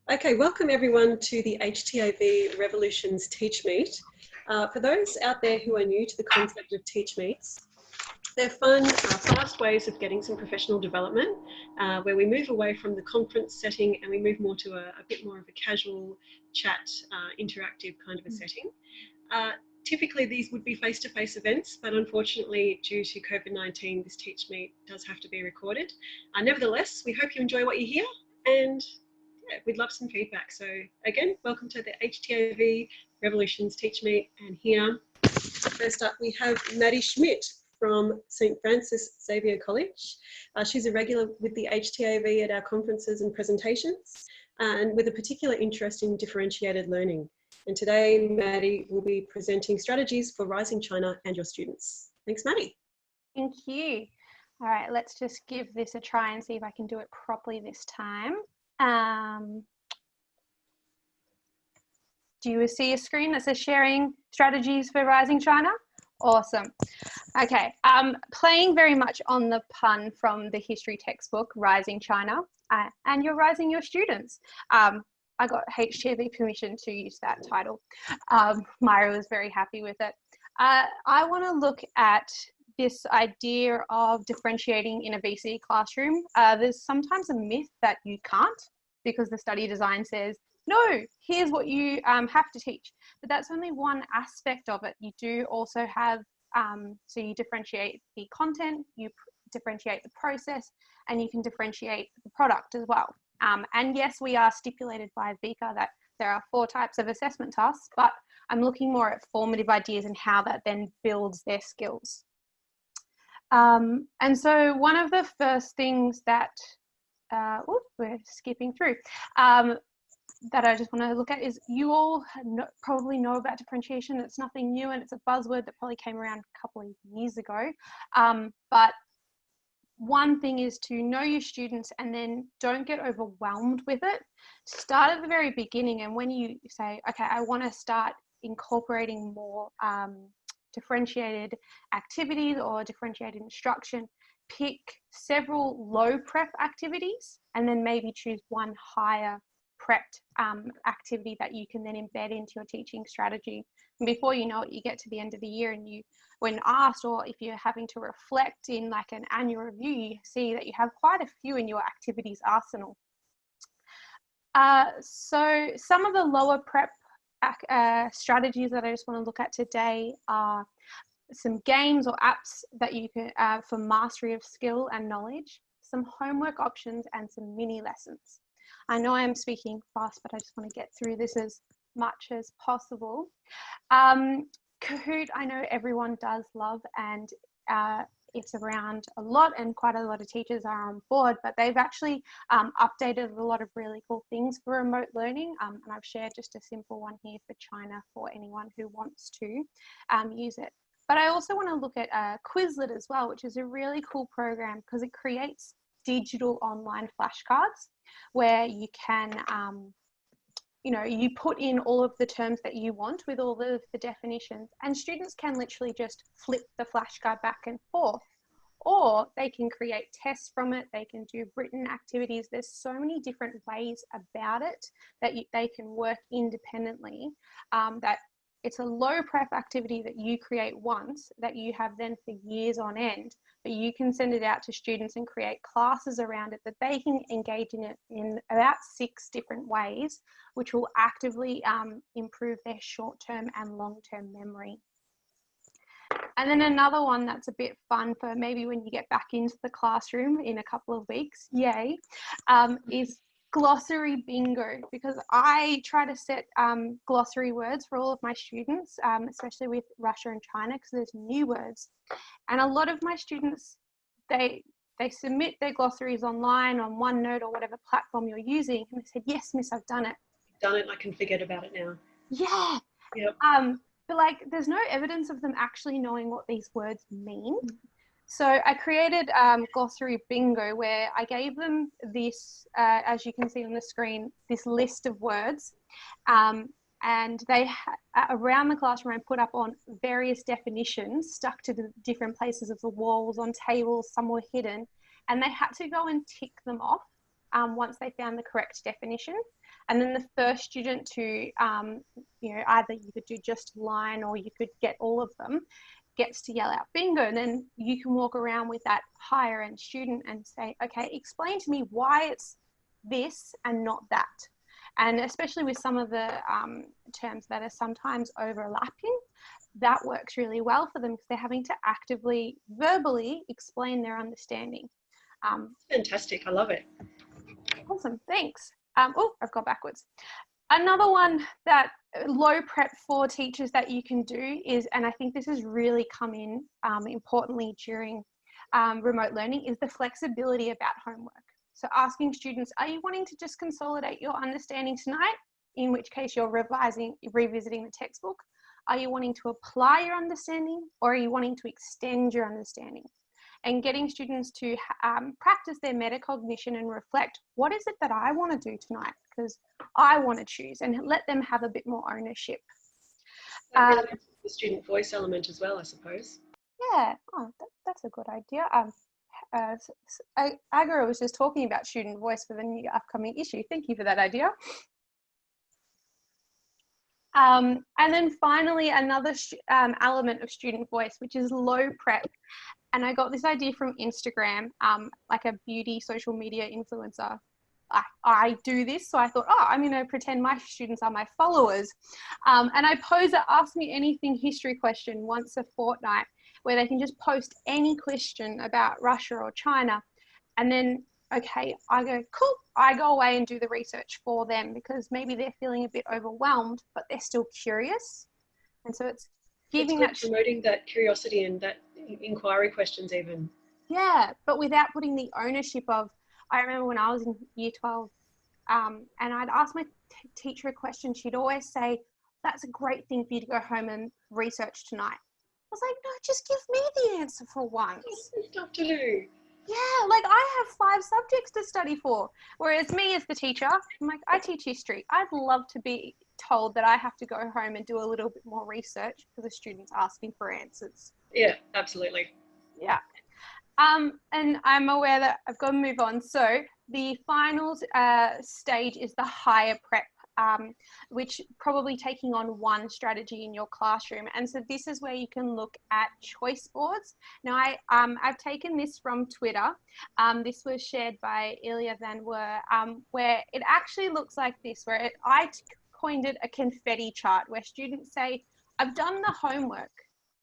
Okay, welcome everyone to the HTAV Revolutions TeachMeet. For those out there who are new to the concept of TeachMeets, they're fun, fast ways of getting some professional development where we move away from the conference setting and we move more to a bit more of a casual chat, interactive kind of a setting. Typically these would be face-to-face events, but unfortunately due to COVID-19, this TeachMeet does have to be recorded. Nevertheless, we hope you enjoy what you hear, and yeah, we'd love some feedback. So again, welcome to the HTAV Revolutions TeachMeet. And here, first up, we have Maddi Schmidt from St. Francis Xavier College. She's a regular with the HTAV at our conferences and presentations, and with a particular interest in differentiated learning. And today, Maddi will be presenting strategies for Rising China and your students. Thanks, Maddi. Thank you. All right, let's just give this a try and see if I can do it properly this time. Do you see a screen that says sharing strategies for Rising China? Awesome. Okay, playing very much on the pun from the history textbook, Rising China, and you're rising your students. I got HTAV permission to use that title. Myra was very happy with it. I want to look at this idea of differentiating in a VCE classroom. There's sometimes a myth that you can't, because the study design says, no, here's what you have to teach. But that's only one aspect of it. You do also have, so you differentiate the content, you differentiate the process, and you can differentiate the product as well. And yes, we are stipulated by VCA that there are 4 types of assessment tasks, but I'm looking more at formative ideas and how that then builds their skills. And so one of the first things that, we're skipping through, that I just want to look at is, you all probably know about differentiation. It's nothing new, and it's a buzzword that probably came around a couple of years ago. But one thing is to know your students and then don't get overwhelmed with it. Start at the very beginning, and when you say, okay, I want to start incorporating more differentiated activities or differentiated instruction, pick several low prep activities and then maybe choose one higher prepped activity that you can then embed into your teaching strategy. And before you know it, you get to the end of the year and you, when asked, or if you're having to reflect in like an annual review, you see that you have quite a few in your activities arsenal. So some of the lower prep strategies that I just want to look at today are some games or apps that you can for mastery of skill and knowledge, some homework options, and some mini lessons. I know I'm speaking fast, but I just want to get through this as much as possible. Kahoot, I know everyone does love, and it's around a lot and quite a lot of teachers are on board, but they've actually updated a lot of really cool things for remote learning, and I've shared just a simple one here for China for anyone who wants to use it. But I also want to look at Quizlet as well, which is a really cool program because it creates digital online flashcards where you can you know, you put in all of the terms that you want with all the definitions, and students can literally just flip the flashcard back and forth, or they can create tests from it, they can do written activities. There's so many different ways about it that they can work independently, that it's a low prep activity that you create once that you have then for years on end, but you can send it out to students and create classes around it that they can engage in it in about 6 different ways, which will actively improve their short-term and long-term memory. And then another one that's a bit fun for maybe when you get back into the classroom in a couple of weeks, yay, is glossary bingo, because I try to set glossary words for all of my students, especially with Russia and China, because there's new words. And a lot of my students, they submit their glossaries online on OneNote or whatever platform you're using, and they said, yes, miss, I've done it. Done it, I can forget about it now. Yeah. Yep. But like, there's no evidence of them actually knowing what these words mean. So I created glossary bingo, where I gave them this, as you can see on the screen, this list of words, and they around the classroom I put up on various definitions stuck to the different places of the walls, on tables, some were hidden, and they had to go and tick them off once they found the correct definition. And then the first student to, you know, either you could do just a line or you could get all of them, gets to yell out bingo. And then you can walk around with that higher end student and say, okay, explain to me why it's this and not that. And especially with some of the terms that are sometimes overlapping, that works really well for them because they're having to actively, verbally explain their understanding. Fantastic, I love it. Awesome, thanks. Oh, I've gone backwards. Another one that low prep for teachers that you can do is, and I think this has really come in importantly during remote learning, is the flexibility about homework. So asking students, are you wanting to just consolidate your understanding tonight? In which case you're revisiting the textbook. Are you wanting to apply your understanding, or are you wanting to extend your understanding? And getting students to practice their metacognition and reflect, what is it that I want to do tonight? Because I want to choose, and let them have a bit more ownership. Really the student voice element as well, I suppose. Yeah, oh, that's a good idea. Agra was just talking about student voice for the new upcoming issue. Thank you for that idea. And then finally, another element of student voice, which is low prep. And I got this idea from Instagram, like a beauty social media influencer. I do this, so I thought, oh, I'm going to pretend my students are my followers. And I pose a Ask Me Anything history question once a fortnight, where they can just post any question about Russia or China. And then, okay, I go, cool, I go away and do the research for them, because maybe they're feeling a bit overwhelmed, but they're still curious. And so it's giving that, promoting that curiosity and that inquiry questions even. Yeah, but without putting the ownership of, I remember when I was in year 12 and I'd ask my teacher a question, she'd always say, that's a great thing for you to go home and research tonight. I was like, no, just give me the answer for once. Stuff to do. Yeah, like I have 5 subjects to study for. Whereas me as the teacher, I'm like, I teach history. I'd love to be told that I have to go home and do a little bit more research for the students asking for answers. Yeah, absolutely. Yeah. And I'm aware that I've got to move on. So the final stage is the higher prep, which probably taking on one strategy in your classroom. And so this is where you can look at choice boards. Now, I've taken this from Twitter. This was shared by Ilya Van Wer, where it actually looks like this, where I coined it a confetti chart, where students say, I've done the homework,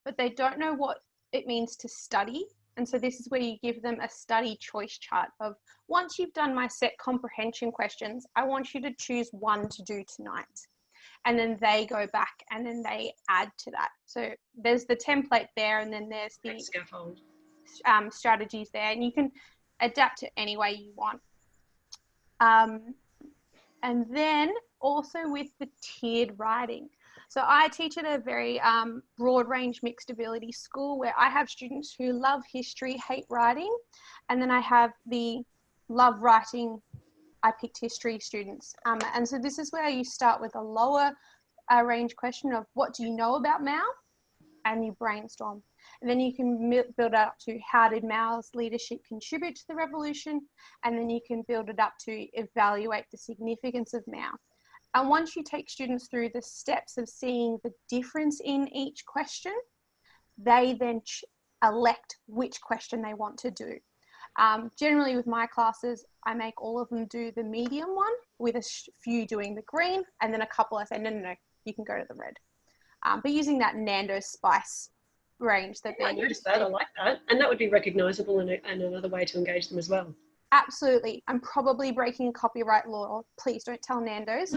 but they don't know what it means to study. And so this is where you give them a study choice chart of, once you've done my set comprehension questions, I want you to choose one to do tonight. And then they go back and then they add to that. So there's the template there, and then there's the scaffold strategies there, and you can adapt it any way you want. And then also with the tiered writing. So I teach at a very broad range mixed ability school, where I have students who love history, hate writing. And then I have the love writing, I picked history students. And so this is where you start with a lower range question of, what do you know about Mao? And you brainstorm. And then you can build up to, how did Mao's leadership contribute to the revolution? And then you can build it up to evaluate the significance of Mao. And once you take students through the steps of seeing the difference in each question, they then elect which question they want to do. Generally with my classes, I make all of them do the medium one, with a few doing the green, and then a couple I say, no, you can go to the red. But using that Nando spice range that I noticed that, I like that. And that would be recognisable and another way to engage them as well. Absolutely. I'm probably breaking copyright law. Please don't tell Nando's.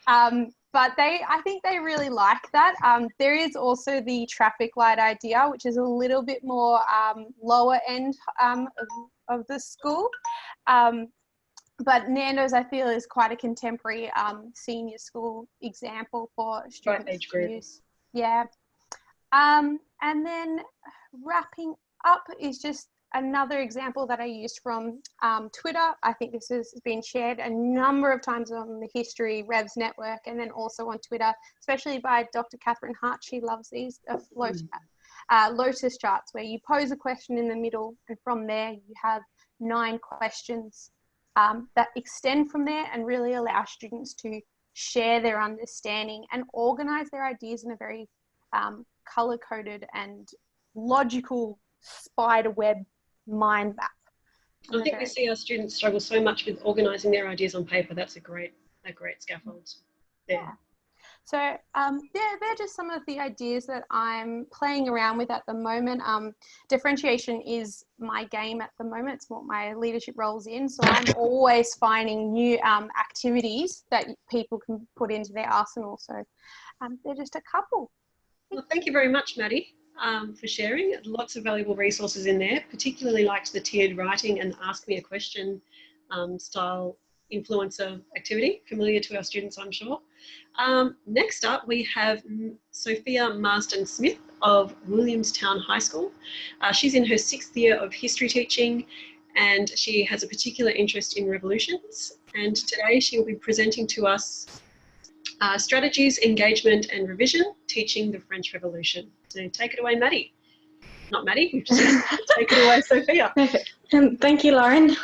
But I think they really like that. There is also the traffic light idea, which is a little bit more lower end of the school. But Nando's, I feel, is quite a contemporary senior school example for students to use. Yeah. And then wrapping up is just another example that I used from Twitter. I think this has been shared a number of times on the History Revs network, and then also on Twitter, especially by Dr. Catherine Hart. She loves these lotus charts, where you pose a question in the middle, and from there you have 9 questions that extend from there and really allow students to share their understanding and organise their ideas in a very colour-coded and logical spider web mind map. I think we see our students struggle so much with organising their ideas on paper. That's a great scaffold there. Yeah. So they're just some of the ideas that I'm playing around with at the moment. Differentiation is my game at the moment. It's what my leadership role's in. So I'm always finding new activities that people can put into their arsenal. So they're just a couple. Well, thank you very much, Maddi, for sharing. Lots of valuable resources in there, particularly liked the tiered writing and ask me a question style influencer activity, familiar to our students, I'm sure. Next up, we have Sophia Marsden-Smith of Williamstown High School. She's in her 6th year of history teaching, and she has a particular interest in revolutions. And today she will be presenting to us strategies, engagement and revision, teaching the French Revolution. So take it away, Maddi. Not Maddi, you've just take it away, Sophia. Perfect. Thank you, Lauren.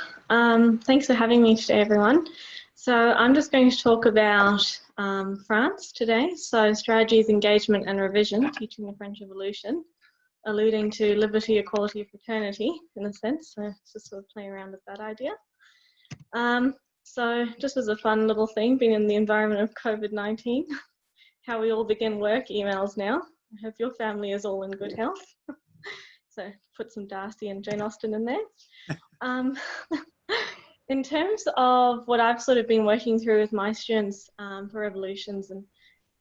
Thanks for having me today, everyone. So I'm just going to talk about France today. So strategies, engagement and revision, teaching the French Revolution, alluding to liberty, equality, fraternity in a sense. So just sort of playing around with that idea. So just as a fun little thing, being in the environment of COVID-19, how we all begin work emails now. I hope your family is all in good health. So put some Darcy and Jane Austen in there. In terms of what I've sort of been working through with my students for revolutions, and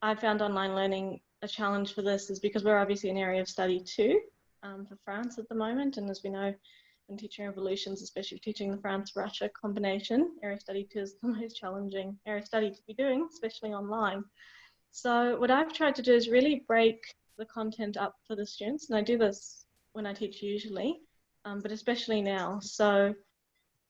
I've found online learning a challenge for this is because we're obviously an area of study too for France at the moment. And as we know, when teaching revolutions, especially teaching the France-Russia combination, area study 2 is the most challenging area study to be doing, especially online. So what I've tried to do is really break the content up for the students, and I do this when I teach usually, but especially now. So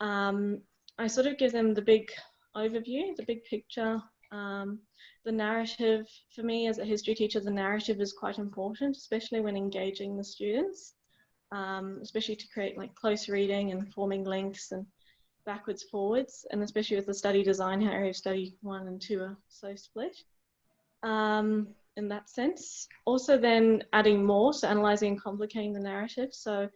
I sort of give them the big overview, the big picture, the narrative. For me as a history teacher, the narrative is quite important, especially when engaging the students, especially to create like close reading and forming links and backwards, forwards, and especially with the study design, how area of study 1 and 2 are so split in that sense. Also then adding more, so analysing and complicating the narrative. So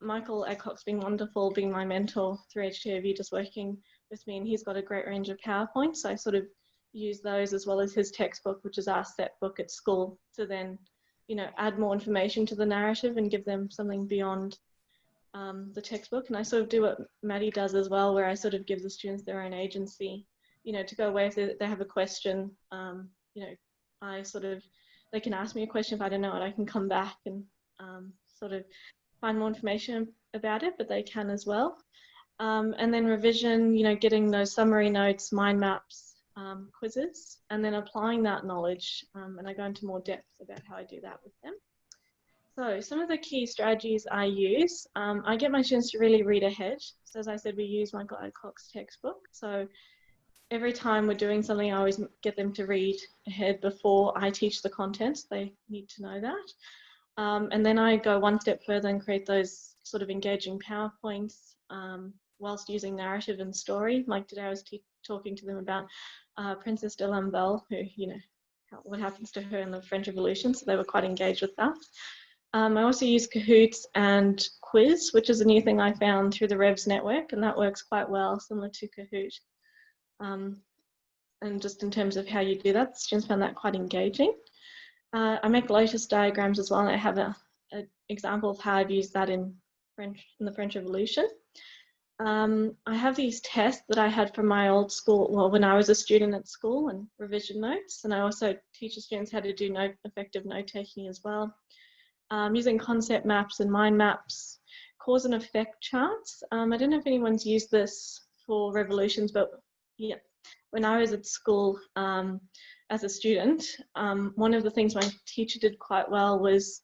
Michael Adcock's been wonderful, being my mentor through HTAV, just working with me, and he's got a great range of PowerPoints. So I sort of use those as well as his textbook, which is our set book at school, to then, you know, add more information to the narrative and give them something beyond the textbook. And I sort of do what Maddi does as well, where I sort of give the students their own agency, you know, to go away if they have a question, you know, I sort of, they can ask me a question if I don't know it, I can come back and sort of find more information about it, but they can as well. And then revision, you know, getting those summary notes, mind maps, quizzes, and then applying that knowledge. And I go into more depth about how I do that with them. So some of the key strategies I use, I get my students to really read ahead. So as I said, we use Michael Adcock's textbook. So every time we're doing something, I always get them to read ahead before I teach the content. They need to know that. And then I go one step further and create those sort of engaging PowerPoints whilst using narrative and story. Like today I was talking to them about Princess de Lamballe, who, you know, what happens to her in the French Revolution, so they were quite engaged with that. I also use Kahoots and Quiz, which is a new thing I found through the Revs network, and that works quite well, similar to Kahoot. And just in terms of how you do that, students found that quite engaging. I make Lotus diagrams as well, and I have an example of how I've used that in the French Revolution. I have these tests that I had from my old school, well, when I was a student at school, and revision notes, and I also teach the students how to do effective note-taking as well. Using concept maps and mind maps, cause and effect charts. I don't know if anyone's used this for revolutions, but yeah, when I was at school as a student, one of the things my teacher did quite well was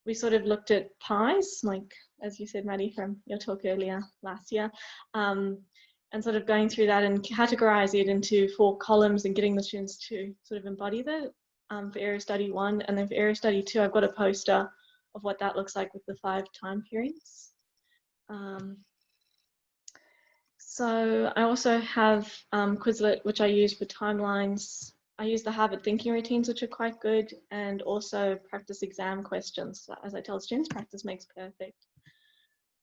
we sort of looked at pies, like as you said, Maddi, from your talk earlier last year, and sort of going through that and categorize it into 4 columns and getting the students to sort of embody that for area study 1. And then for area study 2, I've got a poster of what that looks like with the 5 time periods. So I also have Quizlet, which I use for timelines. I use the Harvard thinking routines, which are quite good, and also practice exam questions. So as I tell students, practice makes perfect.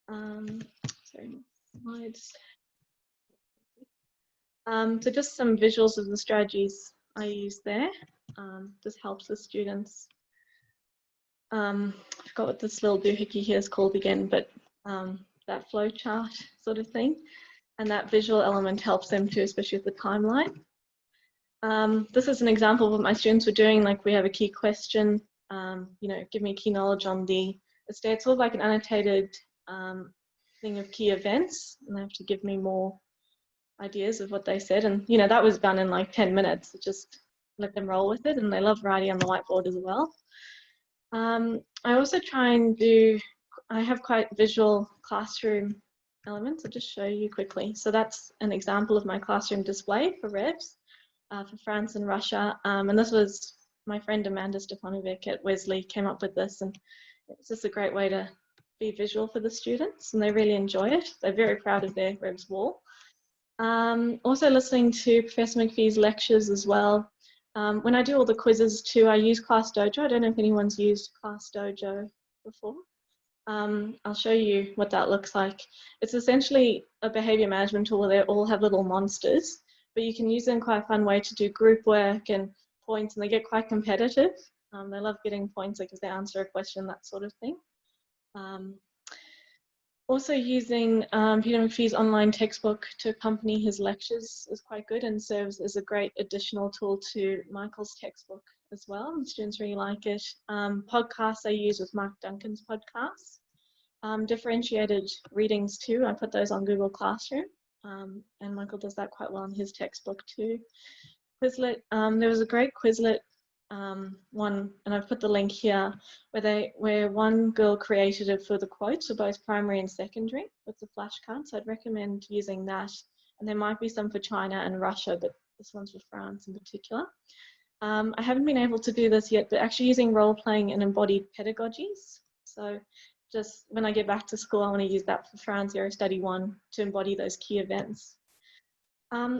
Sorry, slides. So just some visuals of the strategies I use there. This helps the students. I forgot what this little doohickey here is called again, but that flow chart sort of thing. And that visual element helps them too, especially with the timeline. This is an example of what my students were doing. Like, we have a key question, give me key knowledge on the estate. It's sort of like an annotated thing of key events, and they have to give me more ideas of what they said. And, that was done in like 10 minutes. Just let them roll with it, and they love writing on the whiteboard as well. I also try and I have quite visual classroom elements. I'll just show you quickly. So that's an example of my classroom display for Revs for France and Russia. And this was my friend Amanda Stefanovic at Wesley came up with this, and it's just a great way to be visual for the students, and they really enjoy it. They're very proud of their Revs wall. Also listening to Professor McPhee's lectures as well. When I do all the quizzes too, I use Class Dojo. I don't know if anyone's used Class Dojo before. I'll show you what that looks like. It's essentially a behavior management tool where they all have little monsters, but you can use them in quite a fun way to do group work and points, and they get quite competitive. They love getting points because they answer a question, that sort of thing. Also using Peter McPhee's online textbook to accompany his lectures is quite good and serves as a great additional tool to Michael's textbook as well. And students really like it. Podcasts I use with Mark Duncan's podcasts. Differentiated readings too. I put those on Google Classroom, and Michael does that quite well in his textbook too. Quizlet. There was a great Quizlet one, and I've put the link here, where one girl created it for the quotes for both primary and secondary with the flashcards. So I'd recommend using that. And there might be some for China and Russia, but this one's for France in particular. I haven't been able to do this yet, but actually using role-playing and embodied pedagogies. So just when I get back to school, I want to use that for France Zero Study 1 to embody those key events.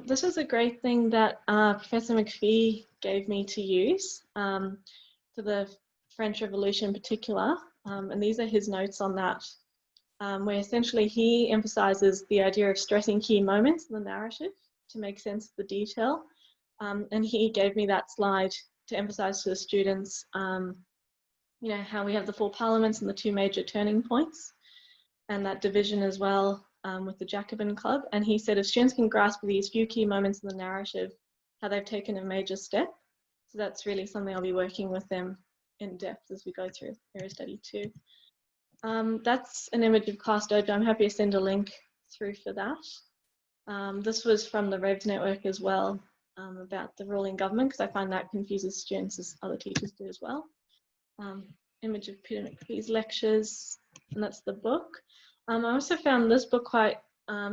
This was a great thing that Professor McPhee gave me to use for the French Revolution in particular, and these are his notes on that, where essentially he emphasizes the idea of stressing key moments in the narrative to make sense of the detail, and he gave me that slide to emphasize to the students, how we have the 4 parliaments and the 2 major turning points, and that division as well. With the Jacobin Club, and he said if students can grasp these few key moments in the narrative, how they've taken a major step. So that's really something I'll be working with them in depth as we go through Area Study 2. That's an image of Class Dojo. I'm happy to send a link through for that. This was from the Revs network as well, about the ruling government, because I find that confuses students as other teachers do as well. Image of Peter McPhee's lectures, and that's the book. I also found this book quite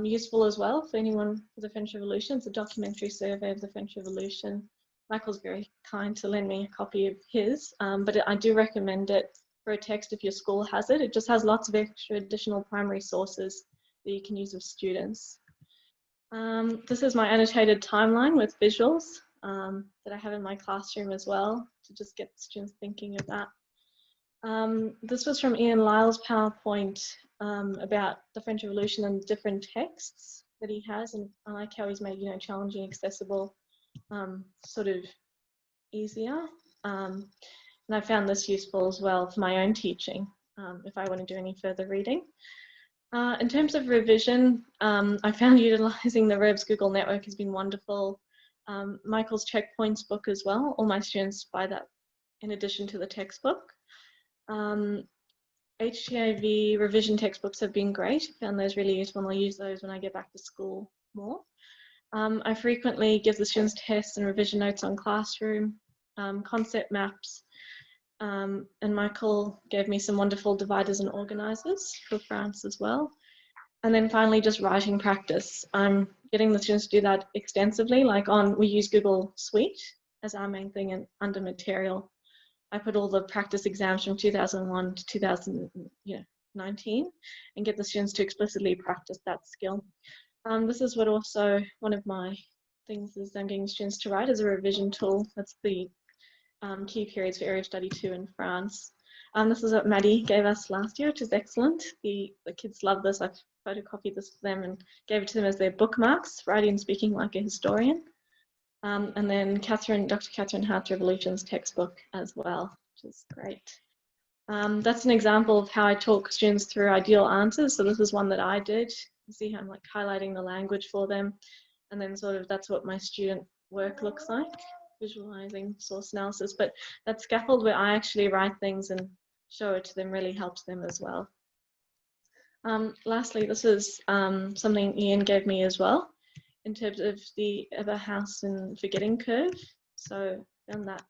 useful as well for anyone for the French Revolution. It's a documentary survey of the French Revolution. Michael's very kind to lend me a copy of his, but I do recommend it for a text if your school has it. It just has lots of extra additional primary sources that you can use with students. This is my annotated timeline with visuals that I have in my classroom as well to just get students thinking of that. This was from Ian Lyle's PowerPoint about the French Revolution and different texts that he has, and I like how he's made challenging, accessible, sort of easier. And I found this useful as well for my own teaching if I want to do any further reading. In terms of revision, I found utilising the Revs Google Network has been wonderful. Michael's Checkpoints book as well. All my students buy that in addition to the textbook. HTAV revision textbooks have been great. I found those really useful, and I'll use those when I get back to school more. I frequently give the students tests and revision notes on Classroom, concept maps, and Michael gave me some wonderful dividers and organisers for France as well. And then finally, just writing practice. I'm getting the students to do that extensively, we use Google Suite as our main thing, and under material, I put all the practice exams from 2001 to 2019 and get the students to explicitly practice that skill. This is what also one of my things is I'm getting students to write as a revision tool. That's the key periods for Area Study 2 in France. This is what Maddi gave us last year, which is excellent. The kids love this. I've photocopied this for them and gave it to them as their bookmarks, writing and speaking like a historian. And then Dr. Catherine Hart's Revolutions textbook as well, which is great. That's an example of how I talk students through ideal answers. So this is one that I did. You see how I'm like highlighting the language for them. And then sort of that's what my student work looks like, visualizing source analysis. But that scaffold where I actually write things and show it to them really helps them as well. Lastly, this is something Ian gave me as well in terms of the Eberhaus and forgetting curve. So I found that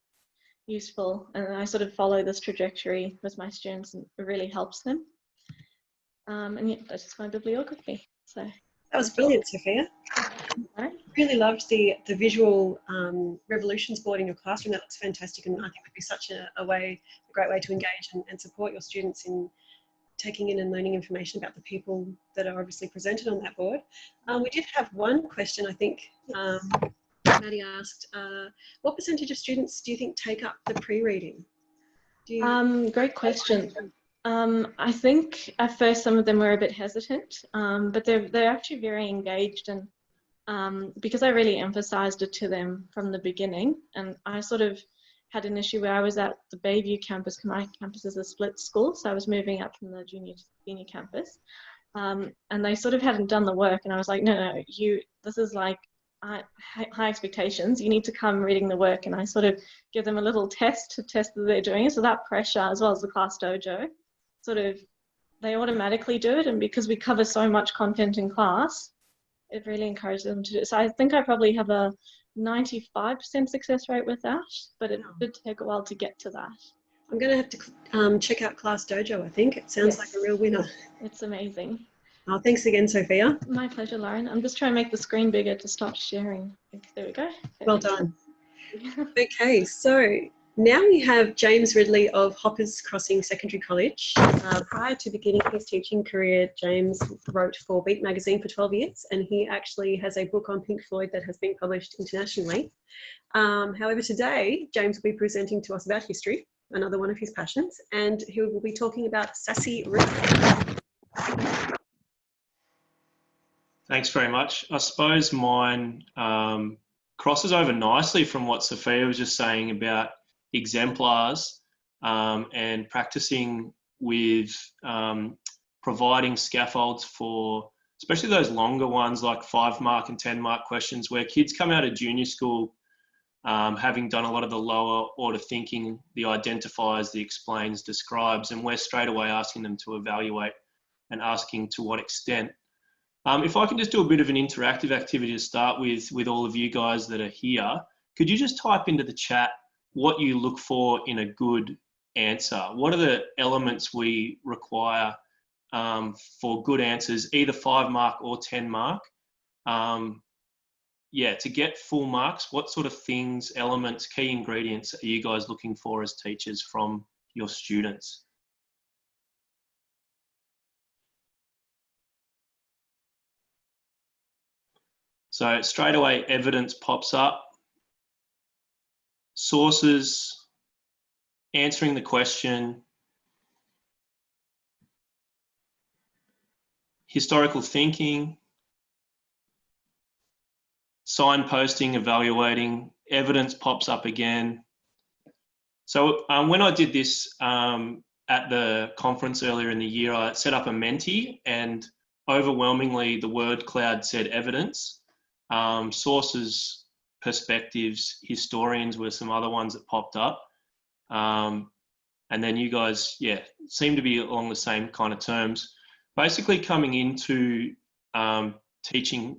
useful, and I sort of follow this trajectory with my students and it really helps them. And yeah, that's just my bibliography. So that was brilliant, Sophia. Right. Really loved the visual revolutions board in your classroom. That looks fantastic, and I think would be such a great way to engage and support your students in taking in and learning information about the people that are obviously presented on that board. We did have one question, I think. Maddi asked, what percentage of students do you think take up the pre-reading? Great question. I think at first some of them were a bit hesitant, but they're actually very engaged, and because I really emphasised it to them from the beginning, and I sort of had an issue where I was at the Bayview campus. My campus is a split school, so I was moving up from the junior to senior campus, and they sort of hadn't done the work, and I was like, no, this is like high expectations. You need to come reading the work, and I sort of give them a little test to test that they're doing it. So that pressure, as well as the class dojo, sort of they automatically do it, and because we cover so much content in class, it really encourages them to do it. So I think I probably have a 95% success rate with that, but it did take a while to get to that. I'm going to have to check out Class Dojo, I think. It sounds like a real winner. It's amazing. Oh, thanks again, Sophia. My pleasure, Lauren. I'm just trying to make the screen bigger to stop sharing. There we go. Well done. Okay, so now we have James Ridley of Hoppers Crossing Secondary College. Prior to beginning his teaching career, James wrote for Beat magazine for 12 years, and he actually has a book on Pink Floyd that has been published internationally. However, today, James will be presenting to us about history, another one of his passions, and he will be talking about Sassy Rubrics. Thanks very much. I suppose mine crosses over nicely from what Sophia was just saying about exemplars and practicing with providing scaffolds for especially those longer ones like 5-mark and 10-mark questions where kids come out of junior school having done a lot of the lower order thinking, the identifies, the explains, describes, and we're straight away asking them to evaluate and asking to what extent. If I can just do a bit of an interactive activity to start with all of you guys that are here, could you just type into the chat what you look for in a good answer? What are the elements we require for good answers, either 5-mark or 10-mark? Yeah, to get full marks, what sort of things, elements, key ingredients are you guys looking for as teachers from your students? So straight away, evidence pops up. Sources, answering the question, historical thinking, signposting, evaluating, evidence pops up again. So when I did this at the conference earlier in the year, I set up a Menti, and overwhelmingly the word cloud said evidence. Sources, perspectives, historians were some other ones that popped up. And then you guys, yeah, seem to be along the same kind of terms. Basically coming into teaching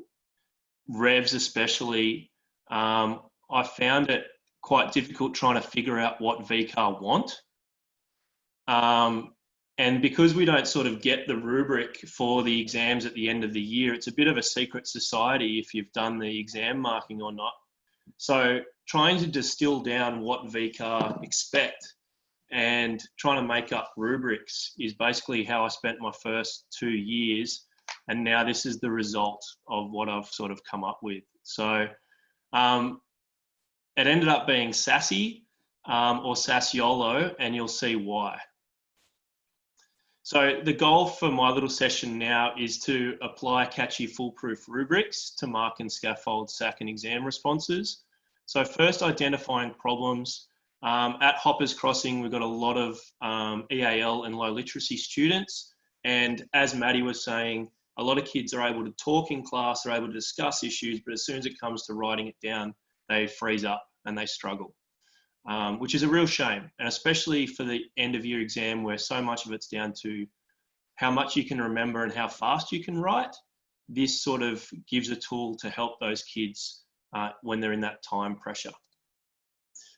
revs especially, I found it quite difficult trying to figure out what VCAR want. And because we don't sort of get the rubric for the exams at the end of the year, it's a bit of a secret society if you've done the exam marking or not. So trying to distill down what VCAR expect and trying to make up rubrics is basically how I spent my first 2 years And now this is the result of what I've sort of come up with. So it ended up being Sassy or Sassiolo, and you'll see why. So the goal for my little session now is to apply catchy foolproof rubrics to mark and scaffold SAC and exam responses. So first, identifying problems. At Hoppers Crossing, we've got a lot of EAL and low literacy students. And as Maddi was saying, a lot of kids are able to talk in class, they're able to discuss issues, but as soon as it comes to writing it down, they freeze up and they struggle, which is a real shame. And especially for the end of year exam, where so much of it's down to how much you can remember and how fast you can write, this sort of gives a tool to help those kids when they're in that time pressure.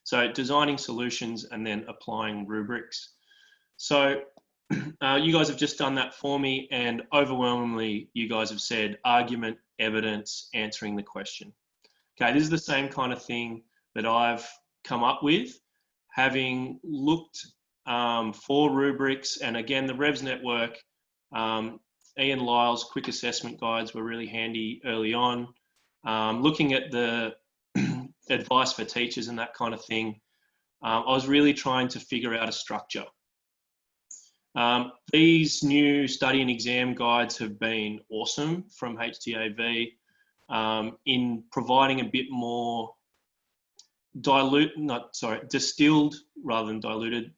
So designing solutions and then applying rubrics. So you guys have just done that for me, and overwhelmingly you guys have said argument, evidence, answering the question. Okay, this is the same kind of thing that I've come up with, having looked for rubrics, and again, the Revs Network, Ian Lyle's quick assessment guides were really handy early on. Looking at the advice for teachers and that kind of thing, I was really trying to figure out a structure. These new study and exam guides have been awesome from HTAV in providing a bit more distilled rather than diluted,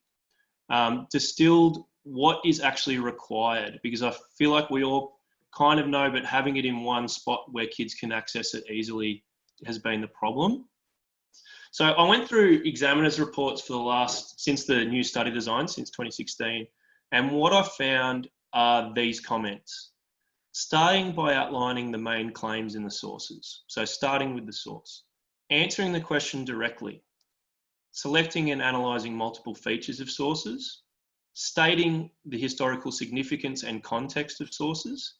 distilled what is actually required, because I feel like we all kind of know, but having it in one spot where kids can access it easily has been the problem. So I went through examiners' reports for since the new study design, since 2016, and what I found are these comments. Starting by outlining the main claims in the sources. So starting with the source. Answering the question directly. Selecting and analysing multiple features of sources. Stating the historical significance and context of sources.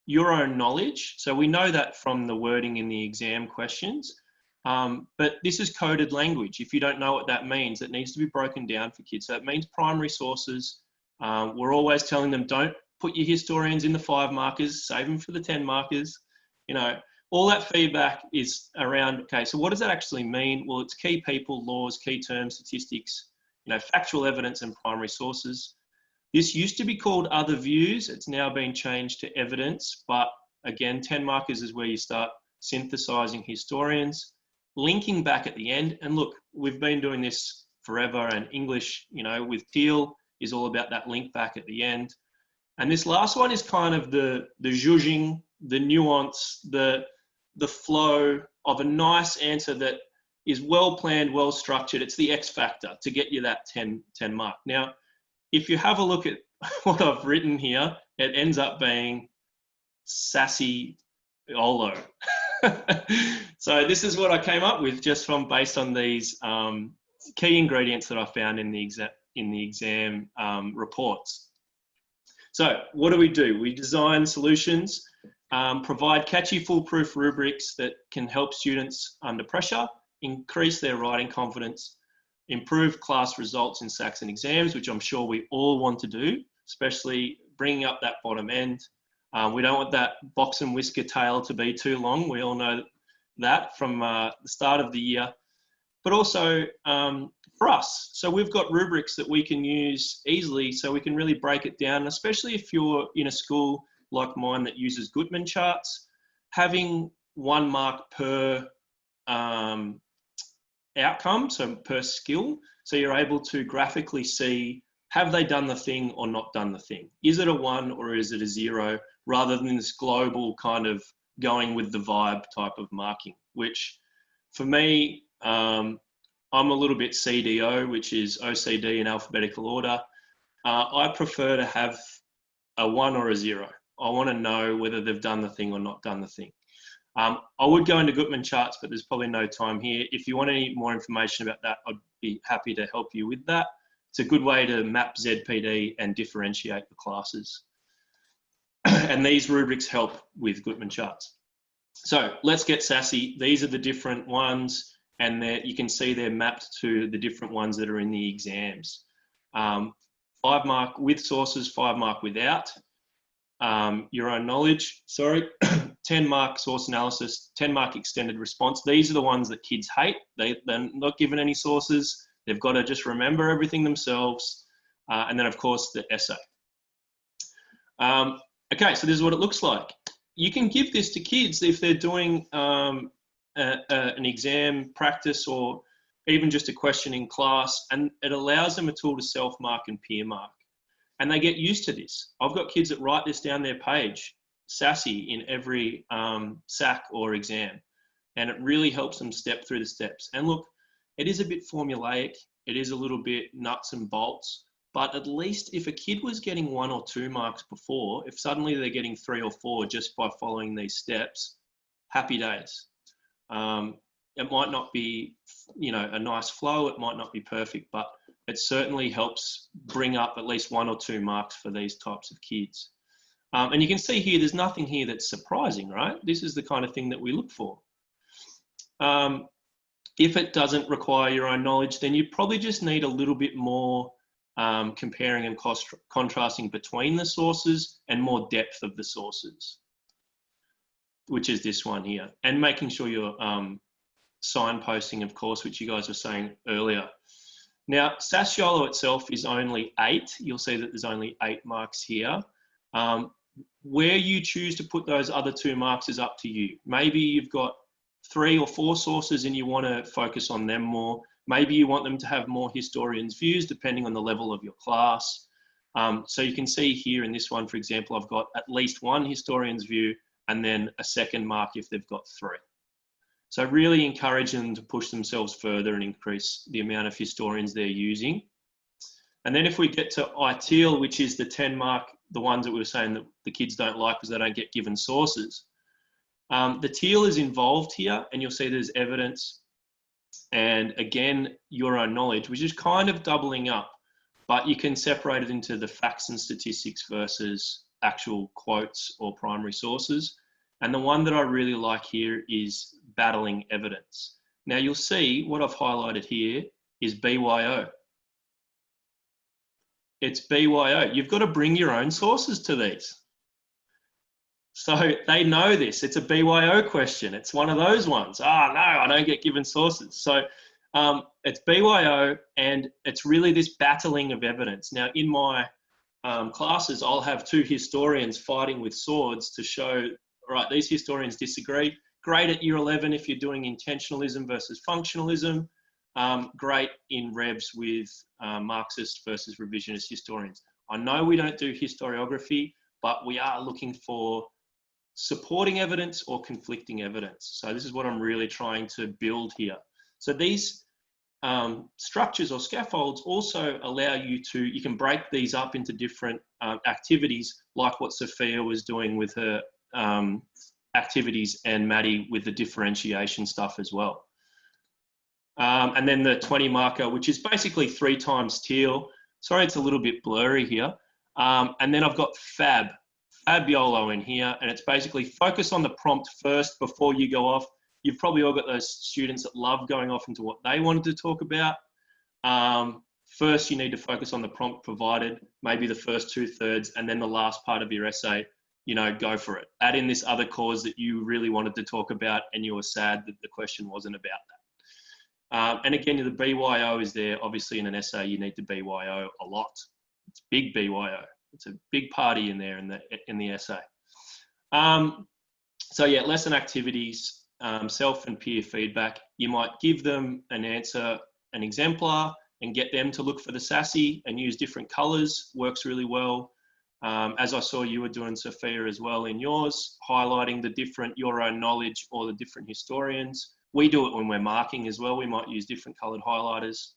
Your own knowledge. So we know that from the wording in the exam questions, but this is coded language. If you don't know what that means, it needs to be broken down for kids. So it means primary sources. We're always telling them, don't put your historians in the 5 markers, save them for the 10 markers. You know, all that feedback is around, okay, so what does that actually mean? Well, it's key people, laws, key terms, statistics, you know, factual evidence and primary sources. This used to be called other views. It's now been changed to evidence, but again, 10 markers is where you start synthesizing historians, linking back at the end. And look, we've been doing this forever, and English, you know, with Teal is all about that link back at the end. And this last one is kind of the zhuzhing, the nuance, the flow of a nice answer that is well planned, well structured. It's the X factor to get you that 10 mark. Now, if you have a look at what I've written here, it ends up being Sassy Olo. So this is what I came up with just from based on these key ingredients that I found in the exam reports. So what do? We design solutions, provide catchy foolproof rubrics that can help students under pressure, increase their writing confidence, improve class results in SACs and exams, which I'm sure we all want to do, especially bringing up that bottom end. We don't want that box and whisker tail to be too long. We all know that from the start of the year, but also for us. So we've got rubrics that we can use easily so we can really break it down, especially if you're in a school like mine that uses Gutmann charts, having 1 mark per outcome, so per skill. So you're able to graphically see, have they done the thing or not done the thing? Is it a 1 or is it a 0, rather than this global kind of going with the vibe type of marking, which for me, I'm a little bit CDO, which is OCD in alphabetical order. I prefer to have a 1 or a 0. I want to know whether they've done the thing or not done the thing. I would go into Gutmann charts, but there's probably no time here. If you want any more information about that, I'd be happy to help you with that. It's a good way to map ZPD and differentiate the classes. And these rubrics help with Gutmann charts. So let's get sassy. These are the different ones, and you can see they're mapped to the different ones that are in the exams. 5 mark with sources, 5 mark without. your own knowledge, 10 mark source analysis, 10 mark extended response. These are the ones that kids hate. They're not given any sources. They've got to just remember everything themselves. And then of course the essay. Okay, so this is what it looks like. You can give this to kids if they're doing an exam practice or even just a question in class, and it allows them a tool to self-mark and peer mark. And they get used to this. I've got kids that write this down their page, Sassy, in every SAC or exam. And it really helps them step through the steps. And look, it is a bit formulaic. It is a little bit nuts and bolts. But at least if a kid was getting 1 or 2 marks before, if suddenly they're getting 3 or 4 just by following these steps, happy days. It might not be, a nice flow. It might not be perfect, but it certainly helps bring up at least 1 or 2 marks for these types of kids. And you can see here, there's nothing here that's surprising, right? This is the kind of thing that we look for. If it doesn't require your own knowledge, then you probably just need a little bit more comparing and contrasting between the sources and more depth of the sources, which is this one here. And making sure you're signposting, of course, which you guys were saying earlier. Now, Sasciolo itself is only 8. You'll see that there's only 8 marks here. Where you choose to put those other 2 marks is up to you. Maybe you've got 3 or 4 sources and you want to focus on them more. Maybe you want them to have more historians' views, depending on the level of your class. So you can see here in this one, for example, I've got at least 1 historian's view and then a second mark if they've got 3. So really encourage them to push themselves further and increase the amount of historians they're using. And then if we get to ITEAL, which is the 10 mark, the ones that we were saying that the kids don't like because they don't get given sources. The TEAL is involved here, and you'll see there's evidence and again, your own knowledge, which is kind of doubling up, but you can separate it into the facts and statistics versus actual quotes or primary sources. And the one that I really like here is battling evidence. Now you'll see what I've highlighted here is BYO. It's BYO. You've got to bring your own sources to these. So they know this. It's a BYO question. It's one of those ones. Ah, no, I don't get given sources. So it's BYO, and it's really this battling of evidence. Now, in my classes, I'll have 2 historians fighting with swords to show, right, these historians disagree. Great at year 11 if you're doing intentionalism versus functionalism. Great in Revs with Marxist versus revisionist historians. I know we don't do historiography, but we are looking for supporting evidence or conflicting evidence. So this is what I'm really trying to build here. So these structures or scaffolds also allow you to, you can break these up into different activities, like what Sophia was doing with her activities and Maddi with the differentiation stuff as well. And then the 20 marker, which is basically 3 times teal. Sorry, it's a little bit blurry here. And then I've got Fabiolo in here, and it's basically focus on the prompt first before you go off. You've probably all got those students that love going off into what they wanted to talk about. First, you need to focus on the prompt provided, maybe the first 2/3, and then the last part of your essay, go for it. Add in this other cause that you really wanted to talk about and you were sad that the question wasn't about that. And again, the BYO is there. Obviously, in an essay, you need to BYO a lot. It's big BYO. It's a big party in there in the essay. So yeah, lesson activities, self and peer feedback. You might give them an answer, an exemplar, and get them to look for the Sassy and use different colours. Works really well. As I saw you were doing, Sophia, as well in yours, highlighting the different, your own knowledge or the different historians. We do it when we're marking as well. We might use different coloured highlighters.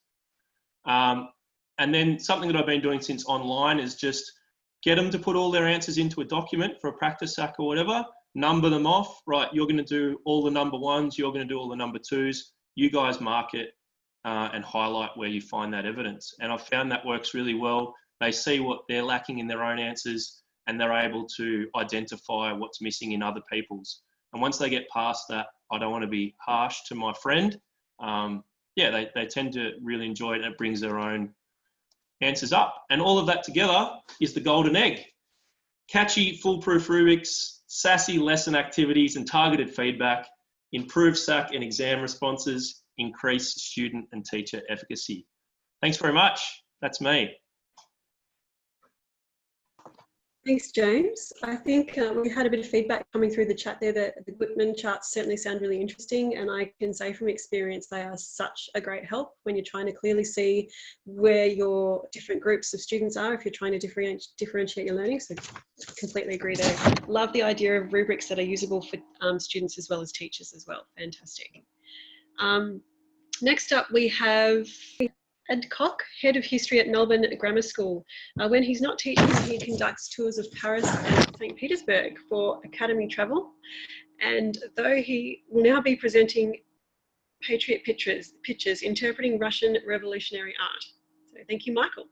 And then something that I've been doing since online is just get them to put all their answers into a document for a practice sack or whatever, number them off, right, you're going to do all the number 1s, you're going to do all the number 2s, you guys mark it and highlight where you find that evidence. And I've found that works really well. They see what they're lacking in their own answers and they're able to identify what's missing in other people's. And once they get past that, I don't want to be harsh to my friend. Yeah, they tend to really enjoy it, and it brings their own answers up. And all of that together is the golden egg. catchy, foolproof rubrics, sassy lesson activities and targeted feedback, improve SAC and exam responses, increase student and teacher efficacy. Thanks very much. That's me. Thanks, James. I think we had a bit of feedback coming through the chat there that the Whitman charts certainly sound really interesting, and I can say from experience they are such a great help when you're trying to clearly see where your different groups of students are if you're trying to differentiate your learning. So completely agree there. Love the idea of rubrics that are usable for students as well as teachers as well. Fantastic. Next up we have Adcock, Head of History at Melbourne Grammar School. When he's not teaching, he conducts tours of Paris and St. Petersburg for academy travel. And though he will now be presenting Patriot pictures interpreting Russian revolutionary art. So thank you, Michael.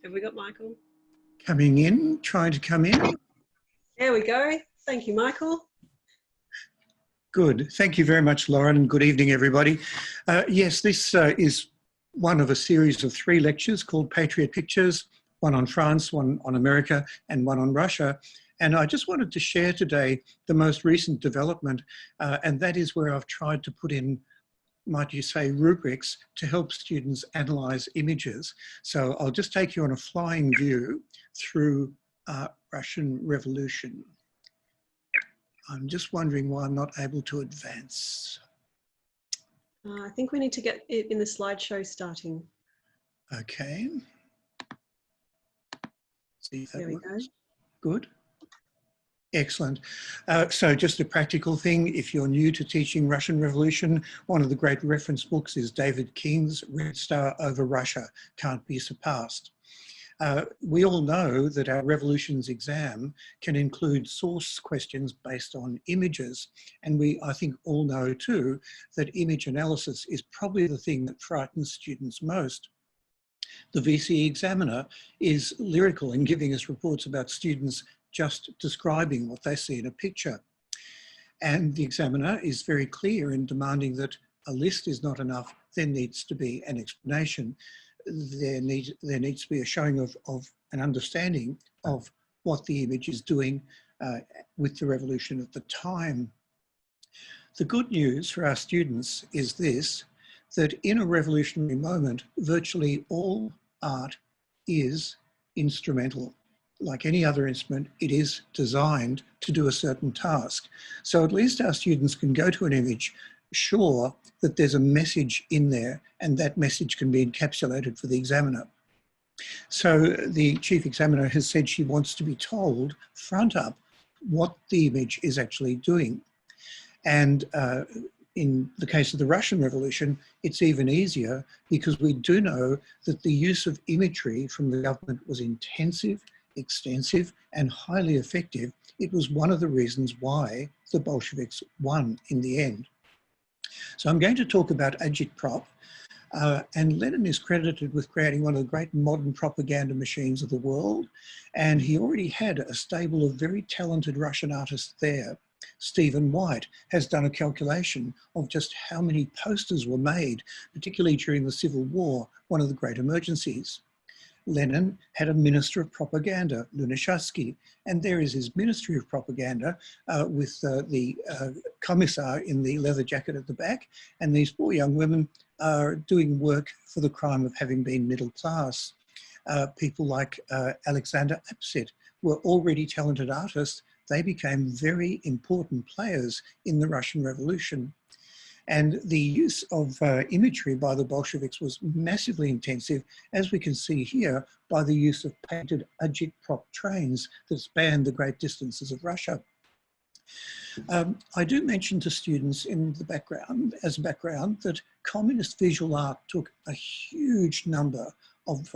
Have we got Michael? Coming in, trying to come in. There we go. Thank you, Michael. Good. Thank you very much, Lauren, and good evening, everybody. Yes, this is one of a series of 3 lectures called Patriot Pictures, one on France, one on America, and one on Russia. And I just wanted to share today the most recent development, and that is where I've tried to put in, might you say, rubrics to help students analyse images. So I'll just take you on a flying view through Russian Revolution. I'm just wondering why I'm not able to advance. I think we need to get it in the slideshow starting. Okay. See if that There we works. go. Good. Excellent. So just a practical thing, if you're new to teaching Russian Revolution, one of the great reference books is David King's Red Star over Russia, Can't Be Surpassed. We all know that our Revolutions exam can include source questions based on images. And we, I think, all know too that image analysis is probably the thing that frightens students most. The VCE examiner is lyrical in giving us reports about students just describing what they see in a picture. And the examiner is very clear in demanding that a list is not enough, there needs to be an explanation. There needs to be a showing of an understanding of what the image is doing with the revolution at the time. The good news for our students is this, that in a revolutionary moment, virtually all art is instrumental. Like any other instrument, it is designed to do a certain task. So at least our students can go to an image sure that there's a message in there and that message can be encapsulated for the examiner. So the chief examiner has said she wants to be told front up what the image is actually doing. And in the case of the Russian Revolution, it's even easier because we do know that the use of imagery from the government was intensive, extensive, and highly effective. It was one of the reasons why the Bolsheviks won in the end. So I'm going to talk about agitprop, and Lenin is credited with creating one of the great modern propaganda machines of the world, and he already had a stable of very talented Russian artists there. Stephen White has done a calculation of just how many posters were made, particularly during the Civil War, one of the great emergencies. Lenin had a minister of propaganda, Lunacharsky, and there is his ministry of propaganda with the commissar in the leather jacket at the back, and these 4 young women are doing work for the crime of having been middle class. People like Alexander Apsit were already talented artists. They became very important players in the Russian Revolution. And the use of imagery by the Bolsheviks was massively intensive, as we can see here, by the use of painted agitprop trains that spanned the great distances of Russia. I do mention to students in the background, as a background, that communist visual art took a huge number of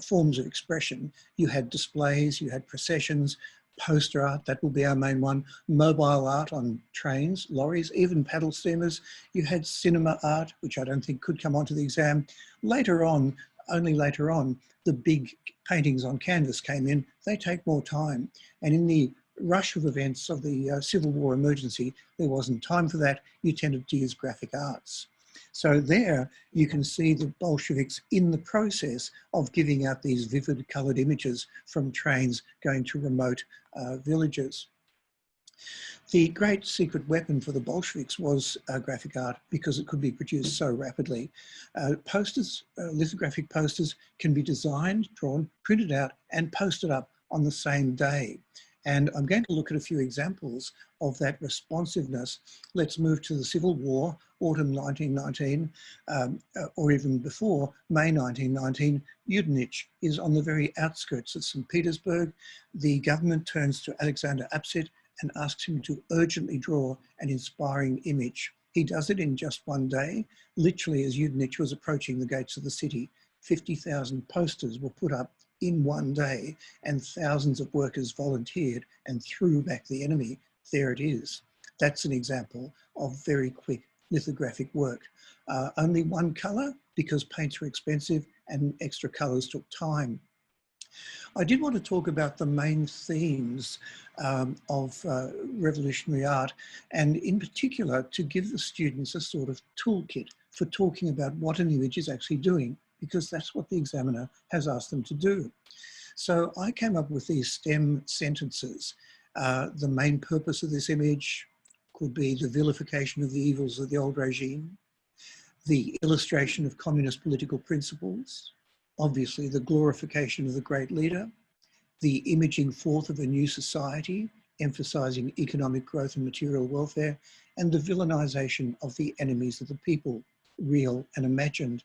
forms of expression. You had displays, you had processions, poster art, that will be our main one, mobile art on trains, lorries, even paddle steamers. You had cinema art, which I don't think could come onto the exam. Later on, only later on, the big paintings on canvas came in. They take more time. And in the rush of events of the Civil War emergency, there wasn't time for that. You tended to use graphic arts. So there you can see the Bolsheviks in the process of giving out these vivid coloured images from trains going to remote villages. The great secret weapon for the Bolsheviks was graphic art because it could be produced so rapidly. Posters, lithographic posters can be designed, drawn, printed out and posted up on the same day. And I'm going to look at a few examples of that responsiveness. Let's move to the Civil War, autumn 1919, or even before, May 1919. Yudenich is on the very outskirts of St. Petersburg. The government turns to Alexander Apsit and asks him to urgently draw an inspiring image. He does it in just one day, literally as Yudenich was approaching the gates of the city. 50,000 posters were put up in one day and thousands of workers volunteered and threw back the enemy. There it is. That's an example of very quick lithographic work. Only one colour because paints were expensive and extra colours took time. I did want to talk about the main themes of revolutionary art, and in particular to give the students a sort of toolkit for talking about what an image is actually doing, because that's what the examiner has asked them to do. So I came up with these STEM sentences. The main purpose of this image could be the vilification of the evils of the old regime, the illustration of communist political principles, obviously the glorification of the great leader, the imaging forth of a new society, emphasising economic growth and material welfare, and the villainisation of the enemies of the people, real and imagined.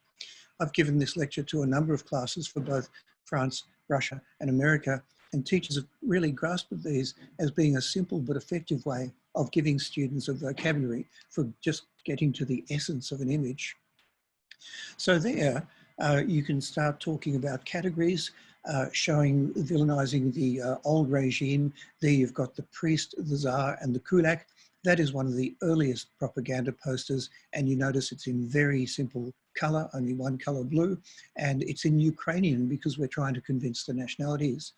I've given this lecture to a number of classes for both France, Russia and America, and teachers have really grasped these as being a simple but effective way of giving students a vocabulary for just getting to the essence of an image. So there, you can start talking about categories, showing, villainising the old regime. There you've got the priest, the Tsar and the kulak. That is one of the earliest propaganda posters, and you notice it's in very simple colour, only one colour blue, and it's in Ukrainian because we're trying to convince the nationalities.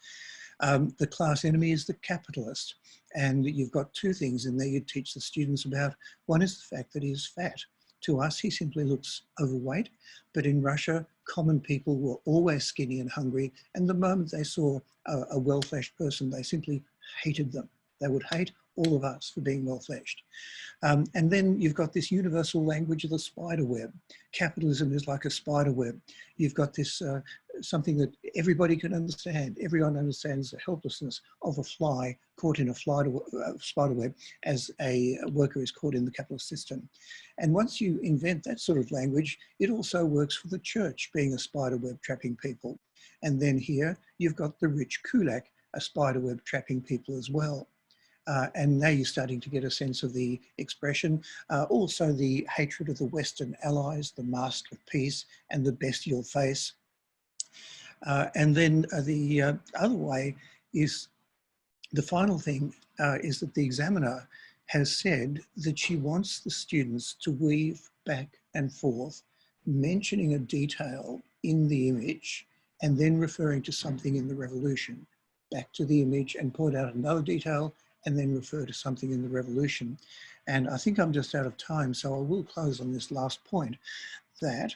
The class enemy is the capitalist, and you've got two things in there you teach the students about. One is the fact that he's fat. To us, he simply looks overweight, but in Russia, common people were always skinny and hungry, and the moment they saw a well-fleshed person, they simply hated them. They would hate all of us for being well-fleshed. And then you've got this universal language of the spider web. Capitalism is like a spider web. You've got this something that everybody can understand. Everyone understands the helplessness of a fly caught in a spider web as a worker is caught in the capitalist system. And once you invent that sort of language, it also works for the church being a spider web trapping people. And then here you've got the rich kulak, a spider web trapping people as well. And now you're starting to get a sense of the expression. Also the hatred of the Western allies, the mask of peace and the bestial face. And then the other way is, the final thing is that the examiner has said that she wants the students to weave back and forth, mentioning a detail in the image and then referring to something in the revolution, back to the image and point out another detail and then refer to something in the revolution. And I think I'm just out of time, so I will close on this last point, that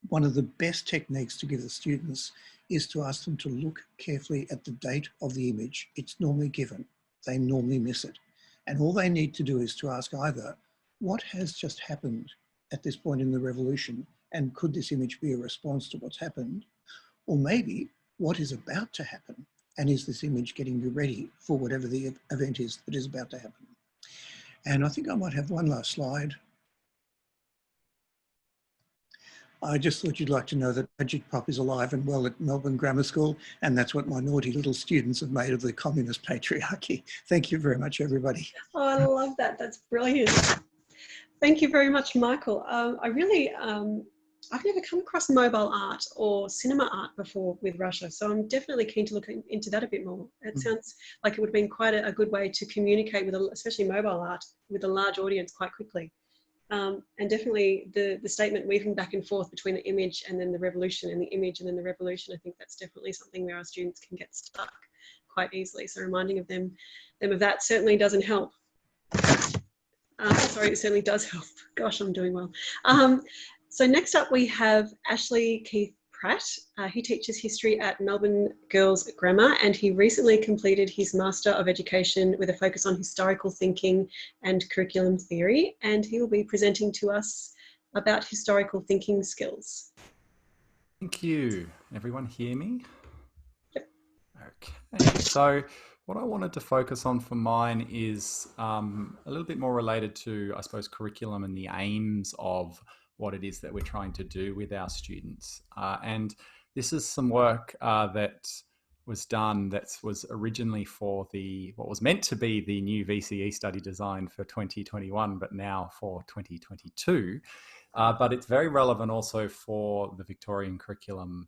one of the best techniques to give the students is to ask them to look carefully at the date of the image. It's normally given. They normally miss it. And all they need to do is to ask either, what has just happened at this point in the revolution? And could this image be a response to what's happened? Or maybe, what is about to happen? And is this image getting you ready for whatever the event is that is about to happen? And I think I might have one last slide. I just thought you'd like to know that Agitprop is alive and well at Melbourne Grammar School, and that's what my naughty little students have made of the communist patriarchy. Thank you very much, everybody. Oh, I love that. That's brilliant. Thank you very much, Michael. I've never come across mobile art or cinema art before with Russia, so I'm definitely keen to look into that a bit more. It sounds like it would have been quite a good way to communicate with, especially mobile art, with a large audience quite quickly. And definitely the statement weaving back and forth between the image and then the revolution, and the image and then the revolution, I think that's definitely something where our students can get stuck quite easily. So reminding them of that certainly doesn't help. Sorry, it certainly does help. Gosh, I'm doing well. So next up we have Ashley Keith Pratt. He teaches history at Melbourne Girls Grammar, and he recently completed his Master of Education with a focus on historical thinking and curriculum theory, and he will be presenting to us about historical thinking skills. Thank you. Everyone hear me? Yep. Okay, so what I wanted to focus on for mine is a little bit more related to, I suppose, curriculum and the aims of what it is that we're trying to do with our students. And this is some work that was done that was originally for what was meant to be the new VCE study design for 2021, but now for 2022. But it's very relevant also for the Victorian curriculum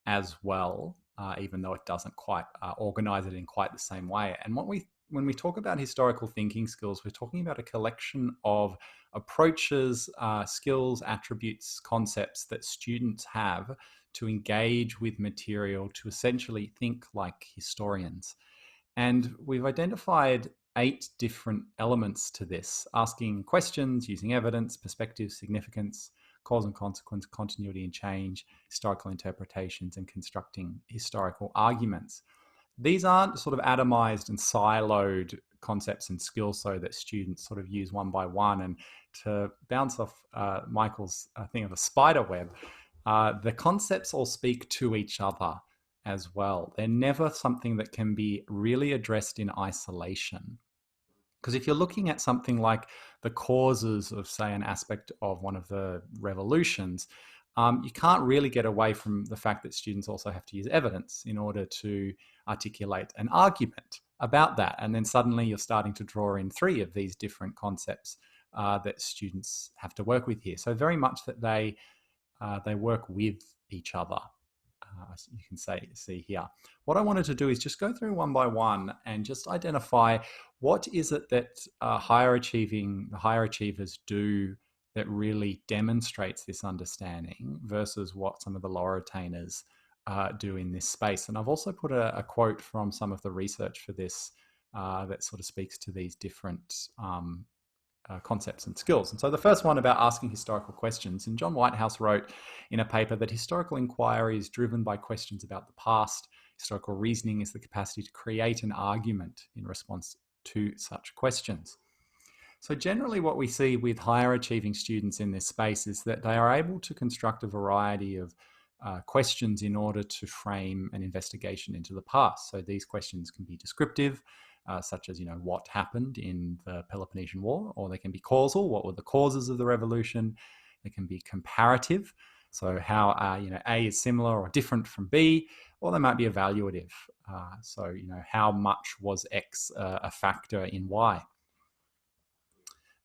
as well, even though it doesn't quite organise it in quite the same way. And when we talk about historical thinking skills, we're talking about a collection of approaches, skills, attributes, concepts that students have to engage with material, to essentially think like historians. And we've identified 8 different elements to this: asking questions, using evidence, perspective, significance, cause and consequence, continuity and change, historical interpretations, and constructing historical arguments. These aren't sort of atomized and siloed concepts and skills so that students sort of use one by one. And to bounce off Michael's thing of a spider web, the concepts all speak to each other as well. They're never something that can be really addressed in isolation. Because if you're looking at something like the causes of, say, an aspect of one of the revolutions, you can't really get away from the fact that students also have to use evidence in order to articulate an argument about that. And then suddenly you're starting to draw in 3 of these different concepts that students have to work with here. So very much that they work with each other. You can see here. What I wanted to do is just go through one by one and just identify what is it that the higher achievers do that really demonstrates this understanding versus what some of the lower attainers do in this space. And I've also put a quote from some of the research for this that sort of speaks to these different concepts and skills. And so the first one about asking historical questions, and John Whitehouse wrote in a paper that historical inquiry is driven by questions about the past. Historical reasoning is the capacity to create an argument in response to such questions. So generally what we see with higher achieving students in this space is that they are able to construct a variety of questions in order to frame an investigation into the past. So these questions can be descriptive, such as, what happened in the Peloponnesian War, or they can be causal, what were the causes of the revolution. They can be comparative, so how A is similar or different from B, or they might be evaluative, so how much was X a factor in Y.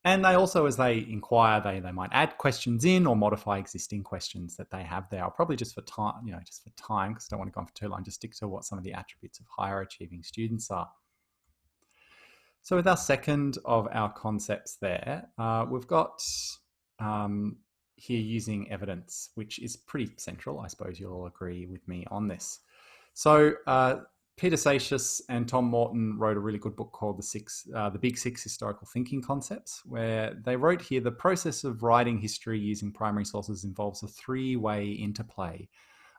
And they also, as they inquire, they might add questions in or modify existing questions that they have there. I'll probably just for time, because I don't want to go on for too long, just stick to what some of the attributes of higher achieving students are. So with our second of our concepts there, we've got here using evidence, which is pretty central. I suppose you'll all agree with me on this. So Peter Satius and Tom Morton wrote a really good book called The Big Six Historical Thinking Concepts, where they wrote here, the process of writing history using primary sources involves a 3-way interplay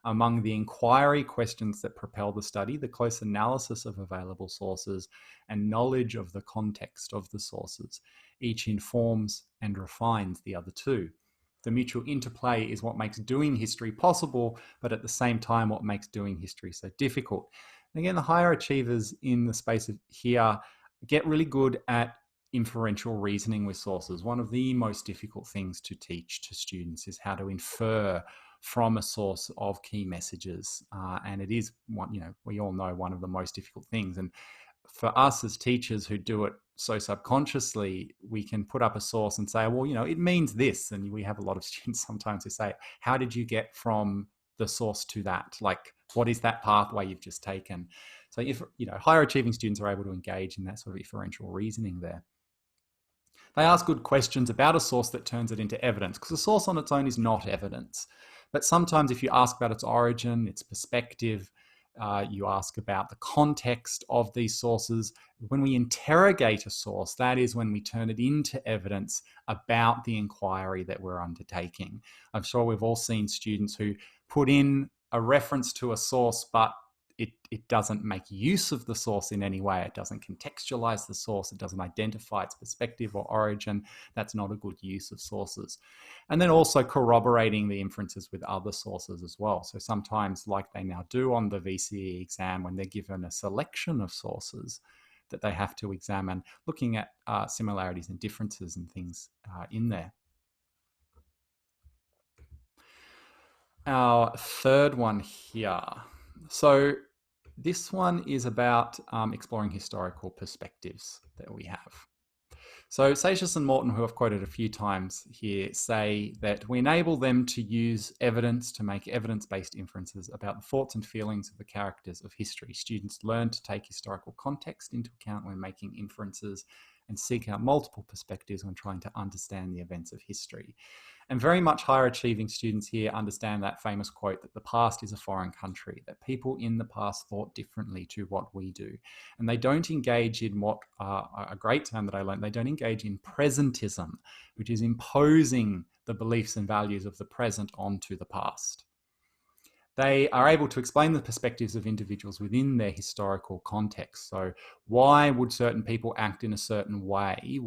among the inquiry questions that propel the study, the close analysis of available sources, and knowledge of the context of the sources. Each informs and refines the other 2. The mutual interplay is what makes doing history possible, but at the same time, what makes doing history so difficult. And again, the higher achievers in the space of here get really good at inferential reasoning with sources. One of the most difficult things to teach to students is how to infer from a source of key messages. And it is we all know one of the most difficult things. And for us as teachers who do it so subconsciously, we can put up a source and say, well, it means this. And we have a lot of students sometimes who say, how did you get from the source to that? Like, what is that pathway you've just taken? So if, higher achieving students are able to engage in that sort of inferential reasoning there. They ask good questions about a source that turns it into evidence, because a source on its own is not evidence. But sometimes if you ask about its origin, its perspective, You ask about the context of these sources. When we interrogate a source, that is when we turn it into evidence about the inquiry that we're undertaking. I'm sure we've all seen students who put in a reference to a source, but it doesn't make use of the source in any way. It doesn't contextualize the source. It doesn't identify its perspective or origin. That's not a good use of sources. And then also corroborating the inferences with other sources as well. So sometimes, like they now do on the VCE exam, when they're given a selection of sources that they have to examine, looking at similarities and differences and things in there. Our third one here. So this one is about exploring historical perspectives that we have. So Seixas and Morton, who I've quoted a few times here, say that we enable them to use evidence to make evidence-based inferences about the thoughts and feelings of the characters of history. Students learn to take historical context into account when making inferences and seek out multiple perspectives when trying to understand the events of history. And very much higher achieving students here understand that famous quote that the past is a foreign country, that people in the past thought differently to what we do. And they don't engage in what, a great term that I learned, they don't engage in presentism, which is imposing the beliefs and values of the present onto the past. They are able to explain the perspectives of individuals within their historical context. So why would certain people act in a certain way,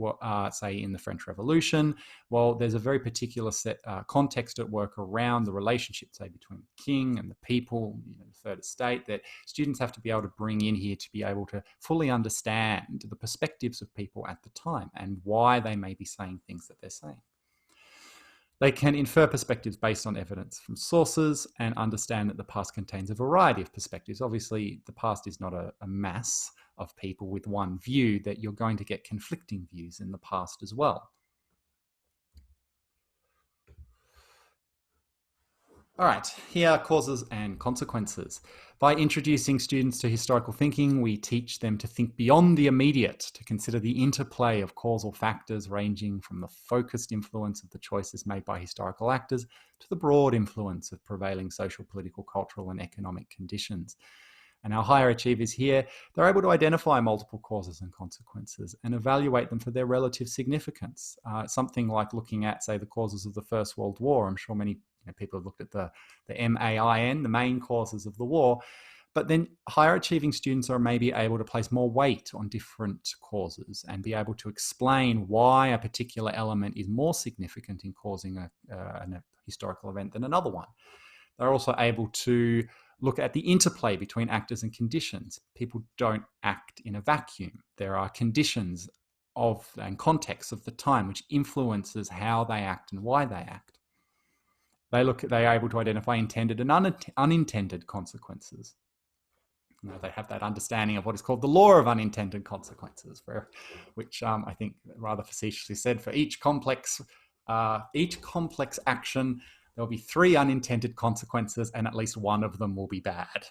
say in the French Revolution? Well, there's a very particular set context at work around the relationship, say, between the king and the people, the third estate, that students have to be able to bring in here to be able to fully understand the perspectives of people at the time and why they may be saying things that they're saying. They can infer perspectives based on evidence from sources and understand that the past contains a variety of perspectives. Obviously, the past is not a mass of people with one view, that you're going to get conflicting views in the past as well. All right, here are causes and consequences. By introducing students to historical thinking, we teach them to think beyond the immediate, to consider the interplay of causal factors ranging from the focused influence of the choices made by historical actors to the broad influence of prevailing social, political, cultural, and economic conditions. And our higher achievers here, they're able to identify multiple causes and consequences and evaluate them for their relative significance. Something like looking at, say, the causes of the First World War. I'm sure many people have looked at the MAIN, the main causes of the war, but then higher achieving students are maybe able to place more weight on different causes and be able to explain why a particular element is more significant in causing a historical event than another one. They're also able to look at the interplay between actors and conditions. People don't act in a vacuum. There are conditions and contexts of the time which influences how they act and why they act. They are able to identify intended and unintended consequences. They have that understanding of what is called the law of unintended consequences, which I think rather facetiously said, for each complex action, there'll be 3 unintended consequences, and at least one of them will be bad.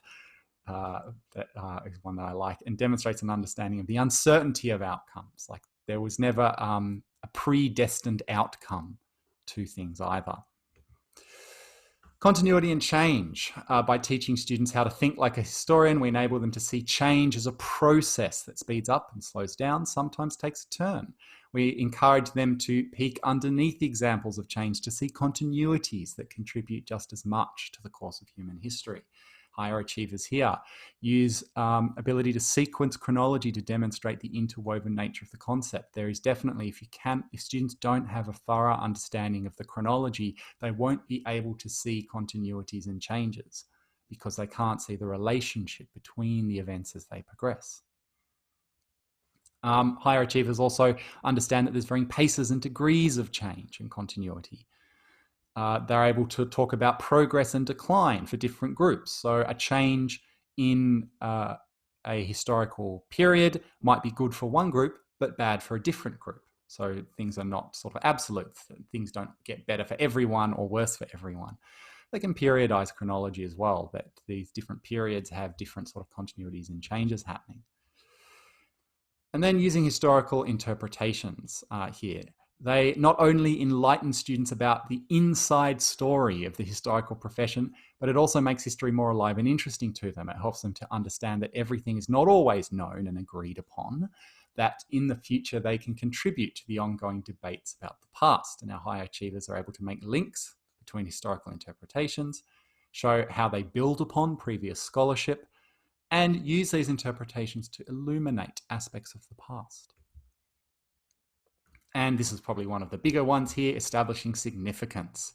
That is one that I like, and demonstrates an understanding of the uncertainty of outcomes. Like there was never a predestined outcome to things either. Continuity and change. By teaching students how to think like a historian, we enable them to see change as a process that speeds up and slows down, sometimes takes a turn. We encourage them to peek underneath examples of change to see continuities that contribute just as much to the course of human history. Higher achievers here use ability to sequence chronology to demonstrate the interwoven nature of the concept. There is definitely, if students don't have a thorough understanding of the chronology, they won't be able to see continuities and changes because they can't see the relationship between the events as they progress. Higher achievers also understand that there's varying paces and degrees of change and continuity. They're able to talk about progress and decline for different groups. So a change in a historical period might be good for one group, but bad for a different group. So things are not sort of absolute. Things don't get better for everyone or worse for everyone. They can periodize chronology as well, that these different periods have different sort of continuities and changes happening. And then using historical interpretations here. They not only enlighten students about the inside story of the historical profession, but it also makes history more alive and interesting to them. It helps them to understand that everything is not always known and agreed upon, that in the future they can contribute to the ongoing debates about the past. And our high achievers are able to make links between historical interpretations, show how they build upon previous scholarship, and use these interpretations to illuminate aspects of the past. And this is probably one of the bigger ones here, establishing significance.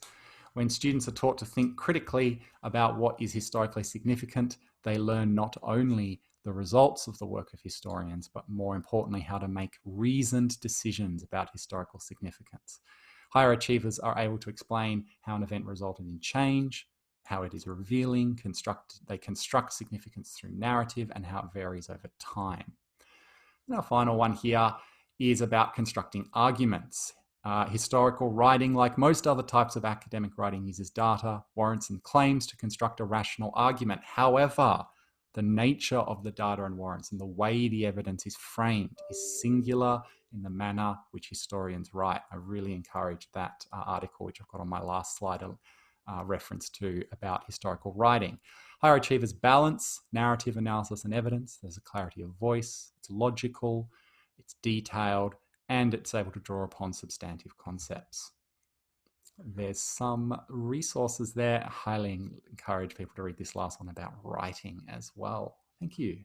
When students are taught to think critically about what is historically significant, they learn not only the results of the work of historians, but more importantly, how to make reasoned decisions about historical significance. Higher achievers are able to explain how an event resulted in change, how it is revealing, they construct significance through narrative, and how it varies over time. And our final one here is about constructing arguments. Historical writing, like most other types of academic writing, uses data, warrants, and claims to construct a rational argument. However, the nature of the data and warrants and the way the evidence is framed is singular in the manner which historians write. I really encourage that article, which I've got on my last slide, reference to about historical writing. Higher achievers balance narrative, analysis, and evidence. There's a clarity of voice, it's logical, it's detailed, and it's able to draw upon substantive concepts. There's some resources there. I highly encourage people to read this last one about writing as well. Thank you.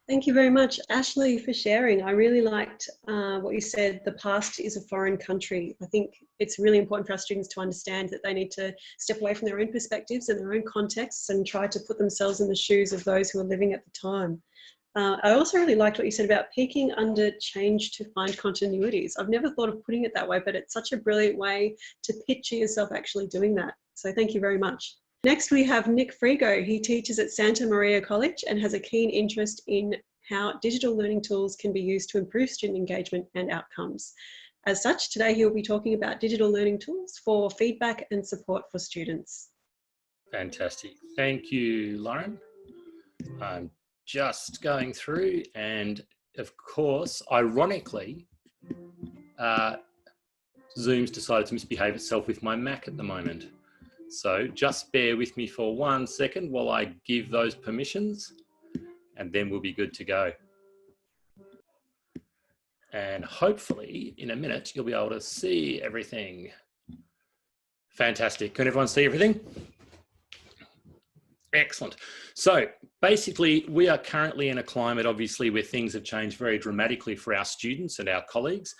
Thank you very much, Ashley, for sharing. I really liked what you said, the past is a foreign country. I think it's really important for our students to understand that they need to step away from their own perspectives and their own contexts and try to put themselves in the shoes of those who are living at the time. I also really liked what you said about peeking under change to find continuities. I've never thought of putting it that way, but it's such a brilliant way to picture yourself actually doing that. So thank you very much. Next, we have Nick Frigo. He teaches at Santa Maria College and has a keen interest in how digital learning tools can be used to improve student engagement and outcomes. As such, today he'll be talking about digital learning tools for feedback and support for students. Fantastic. Thank you, Lauren. I'm just going through, and of course, ironically, Zoom's decided to misbehave itself with my Mac at the moment. So just bear with me for 1 second while I give those permissions, and then we'll be good to go. And hopefully in a minute, you'll be able to see everything. Fantastic. Can everyone see everything? Excellent. So basically, we are currently in a climate, obviously, where things have changed very dramatically for our students and our colleagues.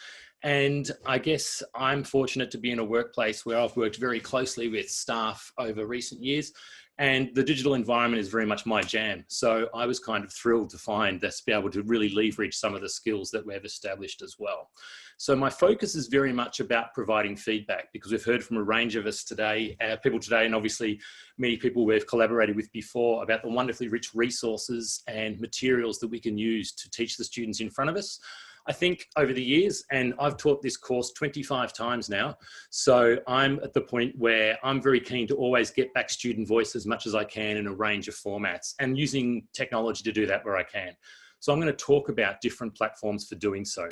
And I guess I'm fortunate to be in a workplace where I've worked very closely with staff over recent years, and the digital environment is very much my jam. So I was kind of thrilled to find this, be able to really leverage some of the skills that we've established as well. So my focus is very much about providing feedback, because we've heard from a range of us today, people today, and obviously many people we've collaborated with before, about the wonderfully rich resources and materials that we can use to teach the students in front of us. I think over the years, and I've taught this course 25 times now, so I'm at the point where I'm very keen to always get back student voice as much as I can in a range of formats, and using technology to do that where I can. So I'm going to talk about different platforms for doing so.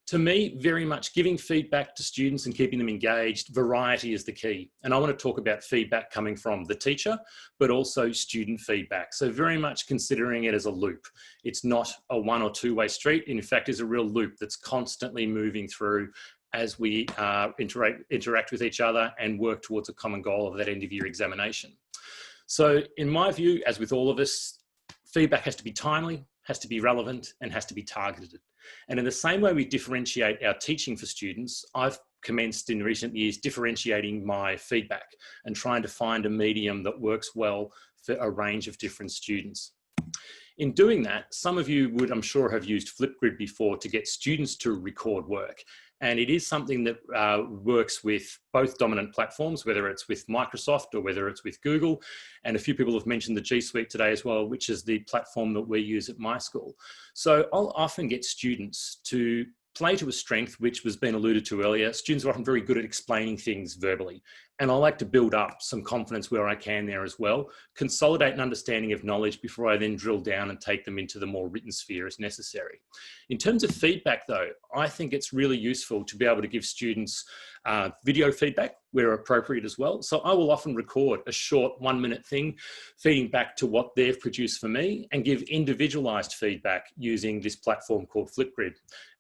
To me, very much giving feedback to students and keeping them engaged, variety is the key. And I want to talk about feedback coming from the teacher, but also student feedback. So very much considering it as a loop. It's not a one or two way street. In fact, it's a real loop that's constantly moving through as we interact with each other and work towards a common goal of that end of year examination. So in my view, as with all of us, feedback has to be timely, has to be relevant, and has to be targeted. And in the same way we differentiate our teaching for students, I've commenced in recent years differentiating my feedback and trying to find a medium that works well for a range of different students. In doing that, some of you would, I'm sure, have used Flipgrid before to get students to record work. And it is something that works with both dominant platforms, whether it's with Microsoft or whether it's with Google. And a few people have mentioned the G Suite today as well, which is the platform that we use at my school. So I'll often get students to play to a strength, which was being alluded to earlier. Students are often very good at explaining things verbally. And I like to build up some confidence where I can there as well, consolidate an understanding of knowledge before I then drill down and take them into the more written sphere as necessary. In terms of feedback though, I think it's really useful to be able to give students video feedback where appropriate as well. So I will often record a short 1-minute thing feeding back to what they've produced for me and give individualized feedback using this platform called Flipgrid.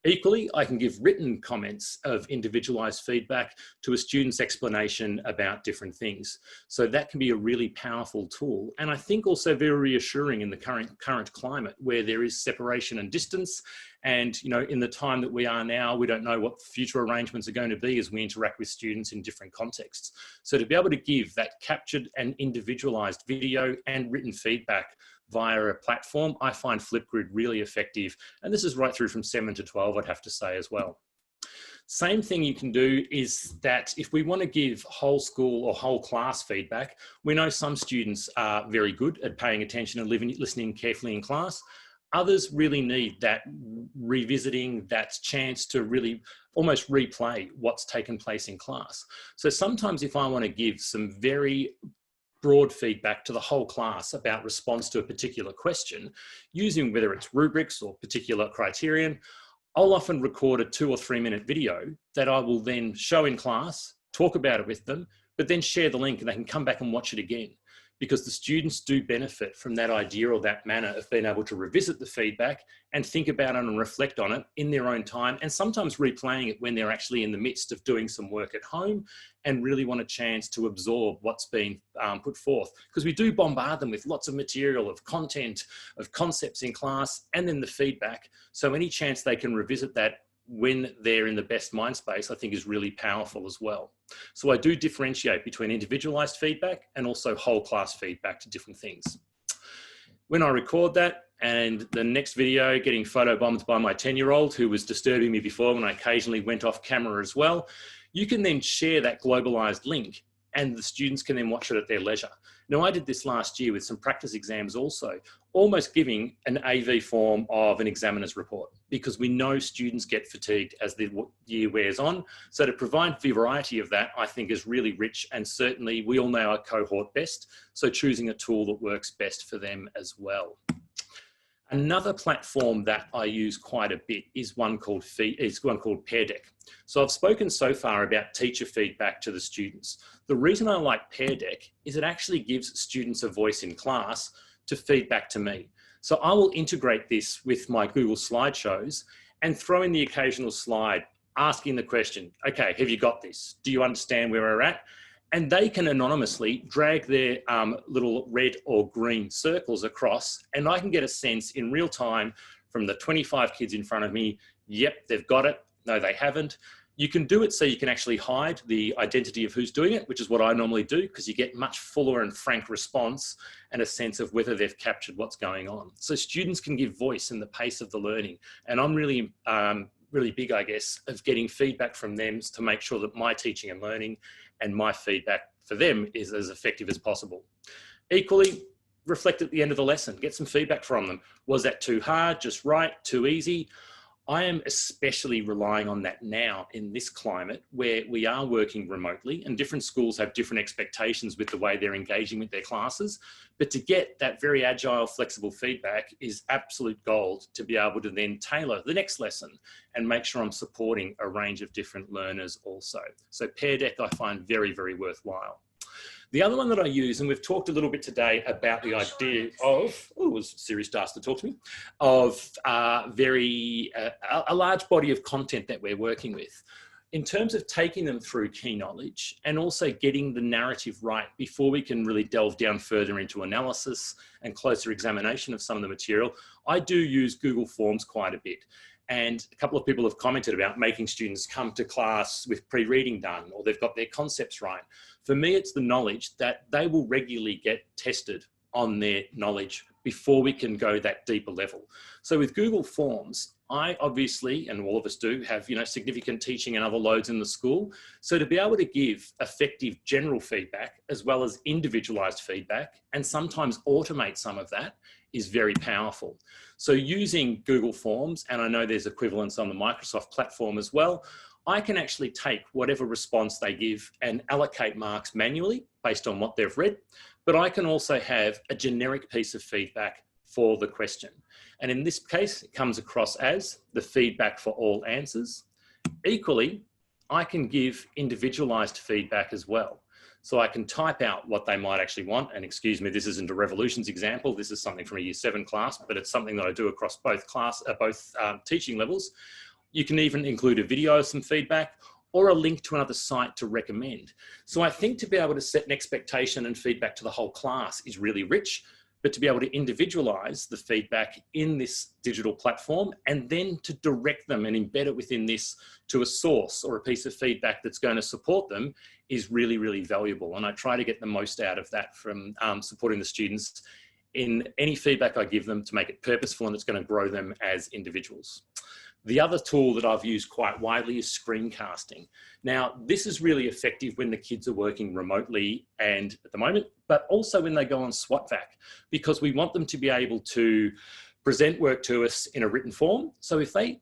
Equally, I can give written comments of individualized feedback to a student's explanation about different things. So that can be a really powerful tool. And I think also very reassuring in the current climate where there is separation and distance. And, you know, in the time that we are now, we don't know what future arrangements are going to be as we interact with students in different contexts. So to be able to give that captured and individualized video and written feedback via a platform, I find Flipgrid really effective. And this is right through from 7 to 12, I'd have to say as well. Same thing you can do is that if we want to give whole school or whole class feedback, we know some students are very good at paying attention and listening carefully in class. Others really need that revisiting, that chance to really almost replay what's taken place in class. So sometimes if I want to give some very broad feedback to the whole class about response to a particular question, using whether it's rubrics or particular criterion, I'll often record a 2 or 3 minute video that I will then show in class, talk about it with them, but then share the link and they can come back and watch it again. Because the students do benefit from that idea or that manner of being able to revisit the feedback and think about it and reflect on it in their own time, and sometimes replaying it when they're actually in the midst of doing some work at home and really want a chance to absorb what's been put forth. Because we do bombard them with lots of material, of content, of concepts in class, and then the feedback. So any chance they can revisit that when they're in the best mind space, I think is really powerful as well. So I do differentiate between individualized feedback and also whole class feedback to different things. When I record that and the next video getting photobombed by my 10-year-old who was disturbing me before when I occasionally went off camera as well, you can then share that globalized link and the students can then watch it at their leisure. Now, I did this last year with some practice exams also, almost giving an AV form of an examiner's report, because we know students get fatigued as the year wears on. So to provide variety of that, I think is really rich, and certainly we all know our cohort best. So choosing a tool that works best for them as well. Another platform that I use quite a bit is one called Pear Deck. So I've spoken so far about teacher feedback to the students. The reason I like Pear Deck is it actually gives students a voice in class to feedback to me. So I will integrate this with my Google slideshows and throw in the occasional slide asking the question, okay, have you got this? Do you understand where we're at? And they can anonymously drag their little red or green circles across, and I can get a sense in real time from the 25 kids in front of me, yep, they've got it, no, they haven't. You can do it so you can actually hide the identity of who's doing it, which is what I normally do, because you get much fuller and frank response and a sense of whether they've captured what's going on. So students can give voice in the pace of the learning. And I'm really big, I guess, of getting feedback from them to make sure that my teaching and learning and my feedback for them is as effective as possible. Equally, reflect at the end of the lesson, get some feedback from them. Was that too hard, just right, too easy? I am especially relying on that now in this climate where we are working remotely and different schools have different expectations with the way they're engaging with their classes. But to get that very agile, flexible feedback is absolute gold to be able to then tailor the next lesson and make sure I'm supporting a range of different learners also. So Pear Deck I find very, very worthwhile. The other one that I use, and we've talked a little bit today about the idea of, oh, it was Siri starts to talk to me, of a large body of content that we're working with. In terms of taking them through key knowledge and also getting the narrative right before we can really delve down further into analysis and closer examination of some of the material, I do use Google Forms quite a bit. And a couple of people have commented about making students come to class with pre-reading done, or they've got their concepts right. For me, it's the knowledge that they will regularly get tested on their knowledge before we can go that deeper level. So with Google Forms, I obviously, and all of us do, have significant teaching and other loads in the school. So to be able to give effective general feedback as well as individualized feedback, and sometimes automate some of that, is very powerful. So using Google Forms, and I know there's equivalents on the Microsoft platform as well, I can actually take whatever response they give and allocate marks manually based on what they've read, but I can also have a generic piece of feedback for the question. And in this case, it comes across as the feedback for all answers. Equally, I can give individualized feedback as well. So I can type out what they might actually want. And excuse me, this isn't a Revolutions example. This is something from a Year 7 class, but it's something that I do across both teaching levels. You can even include a video of some feedback or a link to another site to recommend. So I think to be able to set an expectation and feedback to the whole class is really rich, but to be able to individualize the feedback in this digital platform and then to direct them and embed it within this to a source or a piece of feedback that's going to support them is really, really valuable. And I try to get the most out of that from supporting the students in any feedback I give them to make it purposeful and it's going to grow them as individuals. The other tool that I've used quite widely is screencasting. Now, this is really effective when the kids are working remotely and at the moment, but also when they go on SWAT-VAC, because we want them to be able to present work to us in a written form. So if they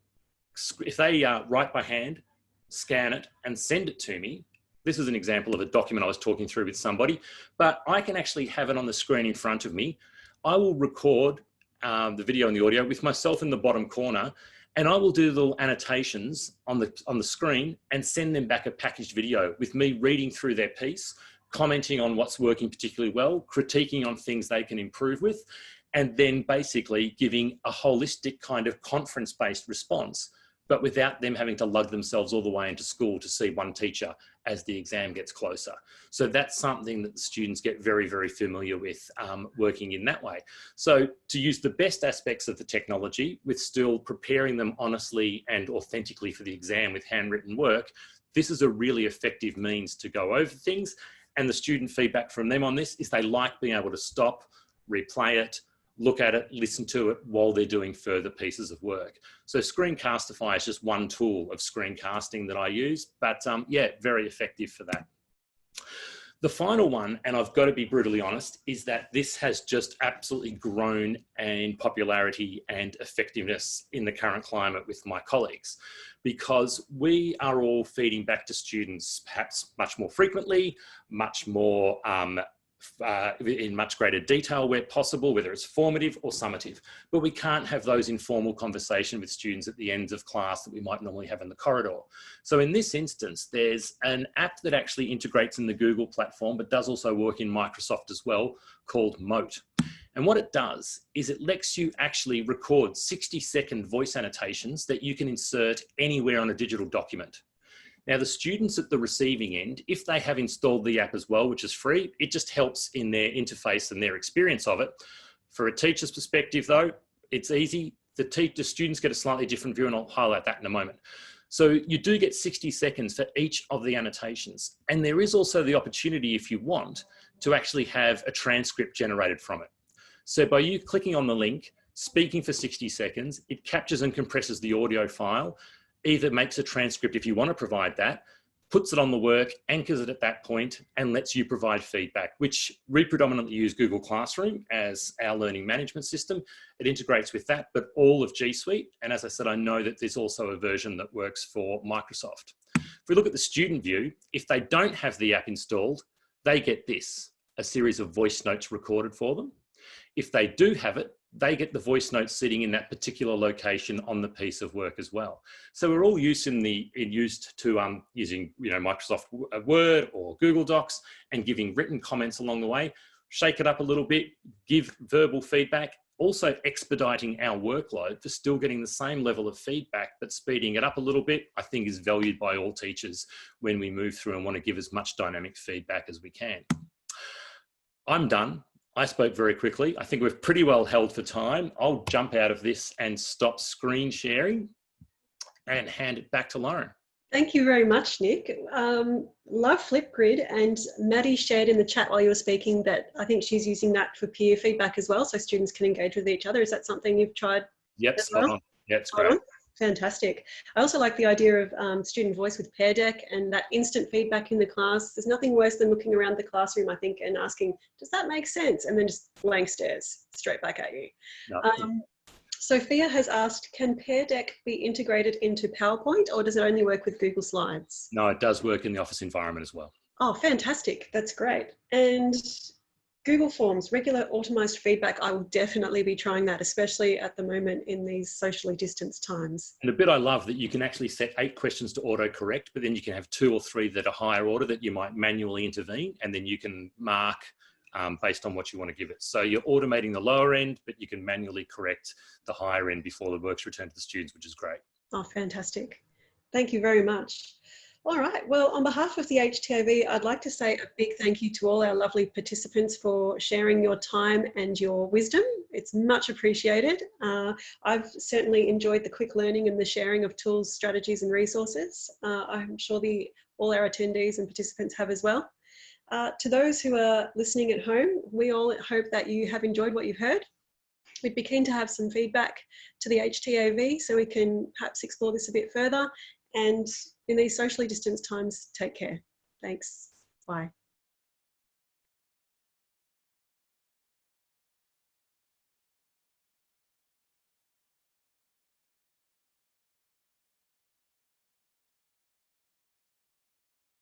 write by hand, scan it and send it to me, this is an example of a document I was talking through with somebody, but I can actually have it on the screen in front of me. I will record the video and the audio with myself in the bottom corner, and I will do little annotations on the screen and send them back a packaged video with me reading through their piece, commenting on what's working particularly well, critiquing on things they can improve with, and then basically giving a holistic kind of conference-based response, but without them having to lug themselves all the way into school to see one teacher as the exam gets closer. So that's something that the students get very, very familiar with working in that way. So to use the best aspects of the technology with still preparing them honestly and authentically for the exam with handwritten work, this is a really effective means to go over things. And the student feedback from them on this is they like being able to stop, replay it, look at it, listen to it while they're doing further pieces of work. So Screencastify is just one tool of screencasting that I use, but yeah, very effective for that. The final one, and I've got to be brutally honest, is that this has just absolutely grown in popularity and effectiveness in the current climate with my colleagues, because we are all feeding back to students perhaps much more frequently, much more in much greater detail where possible, whether it's formative or summative, but we can't have those informal conversations with students at the ends of class that we might normally have in the corridor. So in this instance, there's an app that actually integrates in the Google platform, but does also work in Microsoft as well, called Mote. And what it does is it lets you actually record 60-second voice annotations that you can insert anywhere on a digital document. Now, the students at the receiving end, if they have installed the app as well, which is free, it just helps in their interface and their experience of it. For a teacher's perspective, though, it's easy. The students get a slightly different view, and I'll highlight that in a moment. So you do get 60 seconds for each of the annotations. And there is also the opportunity, if you want, to actually have a transcript generated from it. So by you clicking on the link, speaking for 60 seconds, it captures and compresses the audio file, either makes a transcript if you want to provide that, puts it on the work, anchors it at that point, and lets you provide feedback, which we predominantly use Google Classroom as our learning management system. It integrates with that, but all of G Suite. And as I said, I know that there's also a version that works for Microsoft. If we look at the student view, if they don't have the app installed, they get this, a series of voice notes recorded for them. If they do have it, they get the voice notes sitting in that particular location on the piece of work as well. So we're all used to using Microsoft Word or Google Docs and giving written comments along the way. Shake it up a little bit, give verbal feedback, also expediting our workload for still getting the same level of feedback, but speeding it up a little bit, I think is valued by all teachers when we move through and want to give as much dynamic feedback as we can. I'm done. I spoke very quickly. I think we've pretty well held for time. I'll jump out of this and stop screen sharing and hand it back to Lauren. Thank you very much, Nick. Love Flipgrid, and Maddi shared in the chat while you were speaking that I think she's using that for peer feedback as well, so students can engage with each other. Is that something you've tried? Yep, as spot well? on. Yeah, it's Spot great. on. Fantastic. I also like the idea of student voice with Pear Deck and that instant feedback in the class. There's nothing worse than looking around the classroom, I think, and asking, does that make sense? And then just blank stares straight back at you. No. Sophia has asked, can Pear Deck be integrated into PowerPoint, or does it only work with Google Slides? No, it does work in the office environment as well. Oh, fantastic. That's great. And Google Forms, regular automised feedback, I will definitely be trying that, especially at the moment in these socially distanced times. And a bit I love that you can actually set 8 questions to auto-correct, but then you can have 2 or 3 that are higher order that you might manually intervene, and then you can mark based on what you want to give it. So you're automating the lower end, but you can manually correct the higher end before the work's returned to the students, which is great. Oh, fantastic. Thank you very much. All right, well, on behalf of the HTAV, I'd like to say a big thank you to all our lovely participants for sharing your time and your wisdom. It's much appreciated. I've certainly enjoyed the quick learning and the sharing of tools, strategies and resources. I'm sure all our attendees and participants have as well. To those who are listening at home, we all hope that you have enjoyed what you've heard. We'd be keen to have some feedback to the HTAV so we can perhaps explore this a bit further. And in these socially distanced times, take care. Thanks. Bye.